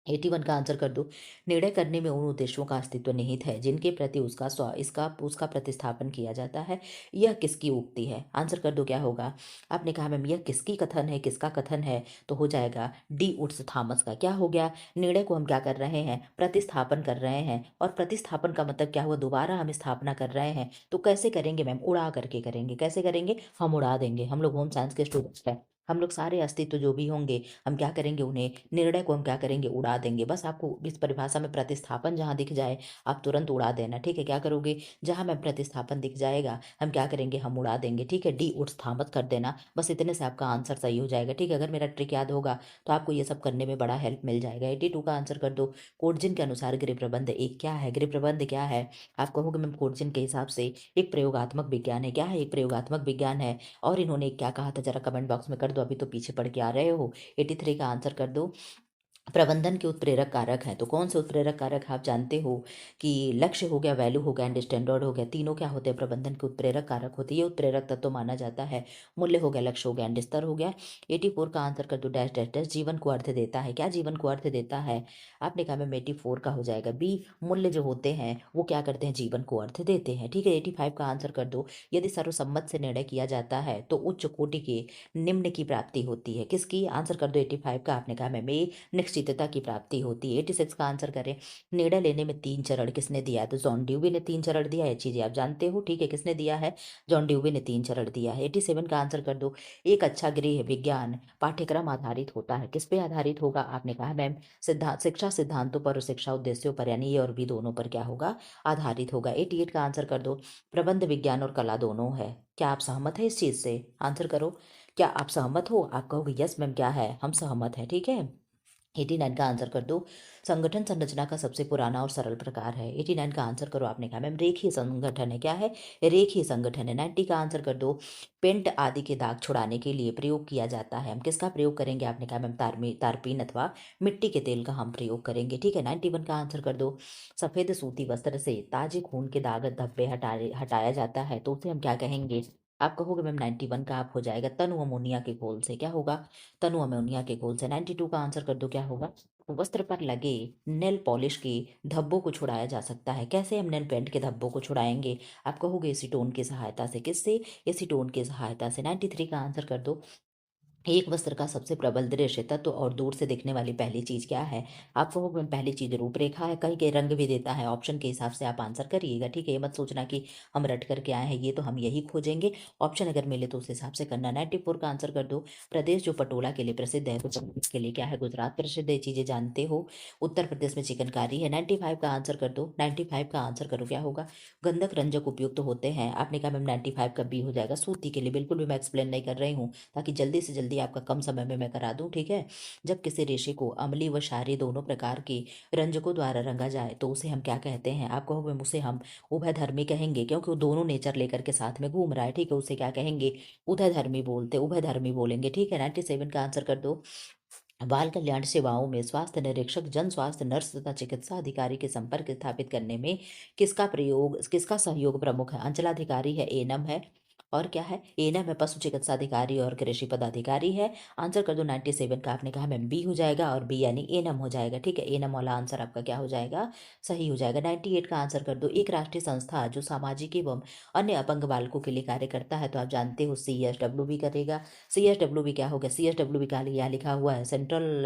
81 का आंसर कर दो। निर्णय करने में उन उद्देश्यों का अस्तित्व निहित है जिनके प्रति उसका प्रतिस्थापन किया जाता है। यह किसकी उक्ति है? आंसर कर दो क्या होगा? आपने कहा मैम यह किसकी कथन है, किसका कथन है? तो हो जाएगा डी उड्स थॉमस का। क्या हो गया? निर्णय को हम क्या कर रहे हैं? प्रतिस्थापन कर रहे हैं। और प्रतिस्थापन का मतलब क्या हुआ? दोबारा हम स्थापना कर रहे हैं। तो कैसे करेंगे मैम? उड़ा करके करेंगे। कैसे करेंगे? हम उड़ा देंगे। हम लोग होम साइंस के स्टूडेंट्स हैं। हम लोग सारे अस्तित्व जो भी होंगे हम क्या करेंगे? उन्हें निर्णय को हम क्या करेंगे? उड़ा देंगे। बस आपको इस परिभाषा में प्रतिस्थापन जहाँ दिख जाए आप तुरंत उड़ा देना। ठीक है, क्या करोगे? जहाँ में प्रतिस्थापन दिख जाएगा हम क्या करेंगे? हम उड़ा देंगे। ठीक है, डी उड्स थॉमस कर देना। बस इतने से आपका आंसर सही हो जाएगा। ठीक है, अगर मेरा ट्रिक याद होगा तो आपको ये सब करने में बड़ा हेल्प मिल जाएगा। 82 का आंसर कर दो। कोटजिन के अनुसार गृह प्रबंध एक क्या है? गृह प्रबंध क्या है? आप कहोगे मैम कोटजिन के हिसाब से एक प्रयोगात्मक विज्ञान है। क्या है? एक प्रयोगात्मक विज्ञान है। और इन्होंने क्या कहा था जरा कमेंट बॉक्स में कर दो, अभी तो पीछे पढ़ के आ रहे हो। 83 का आंसर कर दो। प्रबंधन के उत्प्रेरक कारक हैं। तो कौन से उत्प्रेरक कारक आप जानते हो? कि लक्ष्य हो गया, वैल्यू हो गया एंड स्टैंडर्ड हो गया। तीनों क्या होते हैं? प्रबंधन के उत्प्रेरक कारक होते हैं। ये उत्प्रेरक तत्व माना जाता है। मूल्य हो गया, लक्ष्य हो गया एंड स्तर हो गया। 84 का आंसर कर दो। डैश डैश डैश जीवन को अर्थ देता है। क्या जीवन को अर्थ देता है? आपने कहा मैम 84 का हो जाएगा बी। मूल्य जो होते हैं वो क्या करते हैं? जीवन को अर्थ देते हैं। ठीक है, 85 का आंसर कर दो। यदि सर्वसम्मत से निर्णय किया जाता है तो उच्च कोटि के निम्न की प्राप्ति होती है। किसकी? आंसर कर दो 85 का। आपने कहा मैम निश्चितता की प्राप्ति होती है। 86 का आंसर करें। निर्णय लेने में 3 चरण किसने दिया है? तो जॉन ड्यूवी ने 3 चरण दिया है। चीजें आप जानते हो। ठीक है, किसने दिया है? जॉन ड्यूवी ने 3 चरण दिया है। 87 का आंसर कर दो। एक अच्छा गृह विज्ञान पाठ्यक्रम आधारित होता है। किस पे आधारित होगा? आपने कहा मैम सिद्धांत, शिक्षा सिद्धांतों पर और शिक्षा उद्देश्यों पर, यानी ये और भी दोनों पर क्या होगा? आधारित होगा। 88 का आंसर कर दो। प्रबंध विज्ञान और कला दोनों है। क्या आप सहमत है इस चीज से? आंसर करो। क्या आप सहमत हो? आप कहोगे यस मैम क्या है? हम सहमत हैं। ठीक है, 89 का आंसर कर दो। संगठन संरचना का सबसे पुराना और सरल प्रकार है। 89 का आंसर करो। आपने कहा मैम रेखीय संगठन है। क्या है? रेखीय संगठन है। 90 का आंसर कर दो। पेंट आदि के दाग छुड़ाने के लिए प्रयोग किया जाता है। हम किसका प्रयोग करेंगे? आपने कहा मैम तारपीन अथवा मिट्टी के तेल का हम प्रयोग करेंगे। ठीक है, 91 का आंसर कर दो। सफेद सूती वस्त्र से ताजे खून के दाग धब्बे हटाया जाता है तो उसे हम क्या कहेंगे? आप कहोगे मैम 91 का आप हो जाएगा तनु अमोनिया के घोल से। क्या होगा? तनु अमोनिया के घोल से। 92 का आंसर कर दो। क्या होगा? वस्त्र पर लगे नेल पॉलिश के धब्बों को छुड़ाया जा सकता है। कैसे हम नेल पेंट के धब्बों को छुड़ाएंगे? आप कहोगे एसीटोन की सहायता से। किससे? एसीटोन की सहायता से। 93 का आंसर कर दो। एक वस्त्र का सबसे प्रबल दृश्य तत्व और दूर से दिखने वाली पहली चीज क्या है? आप कहोगे पहली चीज रूपरेखा है। कहीं के रंग भी देता है। ऑप्शन के हिसाब से आप आंसर करिएगा। ठीक है, ये मत सोचना कि हम रट करके आए हैं, ये तो हम यही खोजेंगे। ऑप्शन अगर मिले तो उस हिसाब से करना। 94 का आंसर कर दो। प्रदेश जो पटोला के लिए प्रसिद्ध है तो इसके लिए क्या है? गुजरात प्रसिद्ध है। चीजें जानते हो। उत्तर प्रदेश में चिकनकारी है। 95 का आंसर कर दो। 95 का आंसर करो। क्या होगा? गंधक रंजक उपयुक्त होते हैं। आपने कहा मैम 95 का बी हो जाएगा सूती के लिए। बिल्कुल भी मैं एक्सप्लेन नहीं कर रही हूँ ताकि जल्दी से जल्दी आपका कम समय में मैं करा दूं। ठीक है, जब किसी रेशे को अम्लीय व क्षारीय दोनों प्रकार के रंजकों द्वारा रंगा जाए तो उसे हम क्या कहते हैं? आप कहोगे उसे हम उभयधर्मी कहेंगे क्योंकि वो दोनों नेचर लेकर के साथ में घूम रहा है। ठीक है, उसे क्या कहेंगे? उभयधर्मी बोलते, उभयधर्मी बोलेंगे। ठीक है, 97 का आंसर कर दो। बाल कल्याण सेवाओं में स्वास्थ्य निरीक्षक जन स्वास्थ्य नर्स तथा चिकित्सा अधिकारी के संपर्क स्थापित करने में किसका सहयोग प्रमुख है? अंचलाधिकारी है, एनम है, और क्या है? एनम है, पशु चिकित्सा अधिकारी और कृषि पदाधिकारी है। आंसर कर दो। 97 का आपने कहा मैम बी हो जाएगा और बी यानी एनम हो जाएगा। ठीक है, एनम वाला आंसर आपका क्या हो जाएगा? सही हो जाएगा। 98 का आंसर कर दो। एक राष्ट्रीय संस्था जो सामाजिक एवं अन्य अपंग बालकों के लिए कार्य करता है तो आप जानते हो CSW भी करेगा। CSW क्या हो गया? CSW का यहाँ लिखा हुआ है सेंट्रल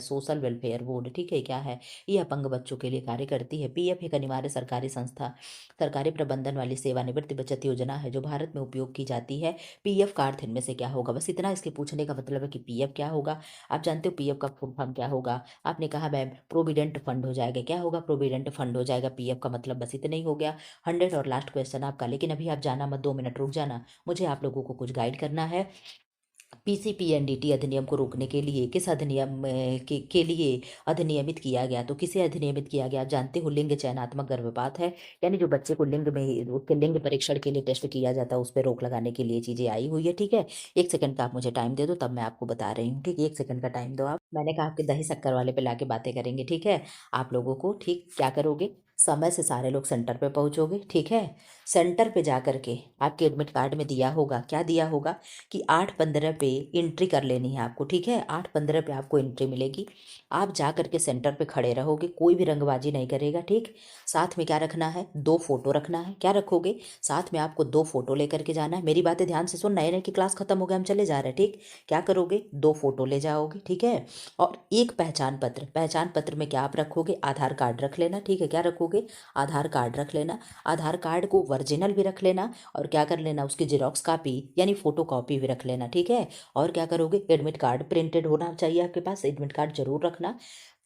सोशल वेलफेयर बोर्ड। ठीक है, क्या है? ये अपंग बच्चों के लिए कार्य करती है। PF एक अनिवार्य सरकारी संस्था, सरकारी प्रबंधन वाली सेवानिवृत्ति बचत योजना है जो भारत में उपयोग की जाती है। PF का अर्थ इनमें से क्या होगा? बस इतना इसके पूछने का मतलब है कि PF क्या होगा। आप जानते हो PF का फुल फॉर्म क्या होगा? आपने कहा मैम प्रोविडेंट फंड हो जाएगा। क्या होगा? प्रोविडेंट फंड हो जाएगा PF का मतलब। बस इतना ही हो गया। 100 और लास्ट क्वेश्चन आपका। लेकिन अभी आप जाना मत, 2 मिनट रुक जाना, मुझे आप लोगों को कुछ गाइड करना है। PCPNDT अधिनियम को रोकने के लिए किस अधिनियम के लिए अधिनियमित किया गया? तो किसे अधिनियमित किया गया? आप जानते हो लिंग चयनात्मक गर्भपात है, यानी जो बच्चे को लिंग में उसके लिंग परीक्षण के लिए टेस्ट किया जाता है उस पर रोक लगाने के लिए चीजें आई हुई है। ठीक है, 1 सेकंड का आप मुझे टाइम दे दो तब मैं आपको बता रही हूँ। ठीक है, 1 सेकंड का टाइम दो आप। मैंने कहा आपके दही शक्कर वाले पे लाके बातें करेंगे। ठीक है, आप लोगों को ठीक क्या करोगे? समय से सारे लोग सेंटर पे पहुंचोगे, ठीक है। सेंटर पे जा करके आपके एडमिट कार्ड में दिया होगा, क्या दिया होगा कि 8:15 पे एंट्री कर लेनी है आपको, ठीक है। 8:15 पे आपको एंट्री मिलेगी। आप जा करके सेंटर पे खड़े रहोगे, कोई भी रंगबाजी नहीं करेगा, ठीक। साथ में क्या रखना है, 2 फोटो रखना है। क्या रखोगे, साथ में आपको 2 फोटो लेकर के जाना है। मेरी बातें ध्यान से सुन, नए नए की क्लास खत्म हो गया, हम चले जा रहे हैं, ठीक। क्या करोगे, 2 फोटो ले जाओगे, ठीक है। और एक पहचान पत्र, पहचान पत्र में क्या आप रखोगे, आधार कार्ड रख लेना, ठीक है। क्या रखोगे, आधार कार्ड रख लेना। आधार कार्ड को ओरिजिनल भी रख लेना, और क्या कर लेना, उसकी जेरॉक्स कॉपी यानी फोटो कॉपी भी रख लेना, ठीक है। और क्या करोगे, एडमिट कार्ड प्रिंटेड होना चाहिए आपके पास, एडमिट कार्ड जरूर रखना।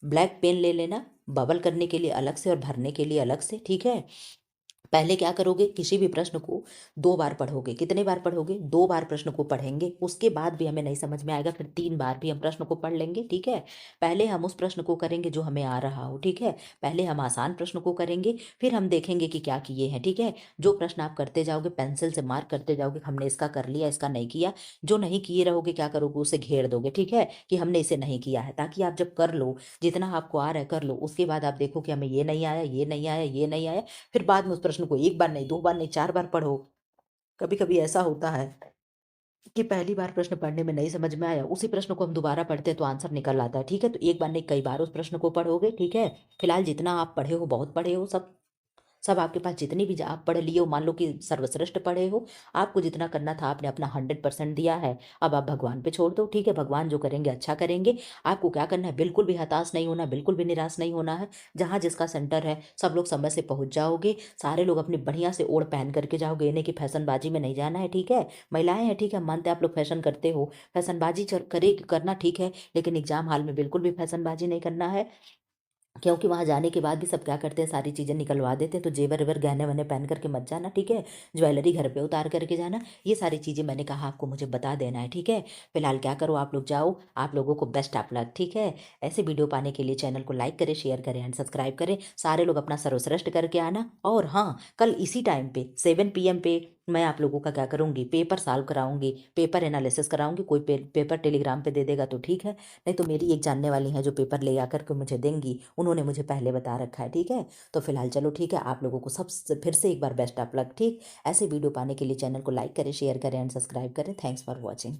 ब्लैक पेन ले लेना, बबल करने के लिए अलग से और भरने के लिए अलग से, ठीक है। पहले क्या करोगे, किसी भी प्रश्न को 2 बार पढ़ोगे। कितने बार पढ़ोगे, 2 बार प्रश्न को पढ़ेंगे। उसके बाद भी हमें नहीं समझ में आएगा, फिर 3 बार भी हम प्रश्न को पढ़ लेंगे, ठीक है। पहले हम उस प्रश्न को करेंगे जो हमें आ रहा हो, ठीक है। पहले हम आसान प्रश्न को करेंगे, फिर हम देखेंगे कि क्या किए हैं, ठीक है। जो प्रश्न आप करते जाओगे, पेंसिल से मार्क करते जाओगे, हमने इसका कर लिया, इसका नहीं किया। जो नहीं किए रहोगे, क्या करोगे, उसे घेर दोगे, ठीक है, कि हमने इसे नहीं किया है। ताकि आप जब कर लो, जितना आपको आ रहा है कर लो, उसके बाद आप देखो कि हमें ये नहीं आया, ये नहीं आया, ये नहीं आया। फिर बाद में उस प्रश्न को 1 बार नहीं, 2 बार नहीं, 4 बार पढ़ो। कभी कभी ऐसा होता है कि पहली बार प्रश्न पढ़ने में नहीं समझ में आया, उसी प्रश्न को हम दोबारा पढ़ते हैं तो आंसर निकल आता है, ठीक है। तो एक बार नहीं, कई बार उस प्रश्न को पढ़ोगे, ठीक है। फिलहाल जितना आप पढ़े हो, बहुत पढ़े हो, सब सब आपके पास जितनी भी आप पढ़ लिए हो, मान लो कि सर्वश्रेष्ठ पढ़े हो। आपको जितना करना था आपने अपना 100% दिया है। अब आप भगवान पे छोड़ दो, ठीक है। भगवान जो करेंगे अच्छा करेंगे। आपको क्या करना है, बिल्कुल भी हताश नहीं होना, बिल्कुल भी निराश नहीं होना है। जहाँ जिसका सेंटर है, सब लोग समय से पहुंच जाओगे। सारे लोग अपनी बढ़िया से ओढ़ पहन करके जाओगे, इन्हें की फैशनबाजी में नहीं जाना है, ठीक है। महिलाएं हैं, ठीक है, हम मानते हैं आप लोग फैशन करते हो, फैशनबाजी करना ठीक है, लेकिन एग्जाम हॉल में बिल्कुल भी फैशनबाजी नहीं करना है। क्योंकि वहाँ जाने के बाद भी सब क्या करते हैं, सारी चीज़ें निकलवा देते हैं। तो जेवर वेवर गहने वहने पहन करके मत जाना, ठीक है। ज्वेलरी घर पे उतार करके जाना। ये सारी चीज़ें मैंने कहा आपको मुझे बता देना है, ठीक है। फिलहाल क्या करो, आप लोग जाओ, आप लोगों को बेस्ट ऑफ लक, ठीक है। ऐसे वीडियो पाने के लिए चैनल को लाइक करें, शेयर करें एंड सब्सक्राइब करें। सारे लोग अपना सर्वश्रेष्ठ करके आना। और हाँ, कल इसी टाइम पे 7 PM पे मैं आप लोगों का क्या करूँगी, पेपर सॉल्व कराऊंगी, पेपर एनालिसिस कराऊंगी। कोई पेपर टेलीग्राम पे दे देगा तो ठीक है, नहीं तो मेरी एक जानने वाली है जो पेपर ले आकर के मुझे देंगी, उन्होंने मुझे पहले बता रखा है, ठीक है। तो फिलहाल चलो ठीक है, आप लोगों को सब फिर से एक बार बेस्ट ऑफ लक, ठीक। ऐसे वीडियो पाने के लिए चैनल को लाइक करें, शेयर करें एंड सब्सक्राइब करें। Thanks for watching.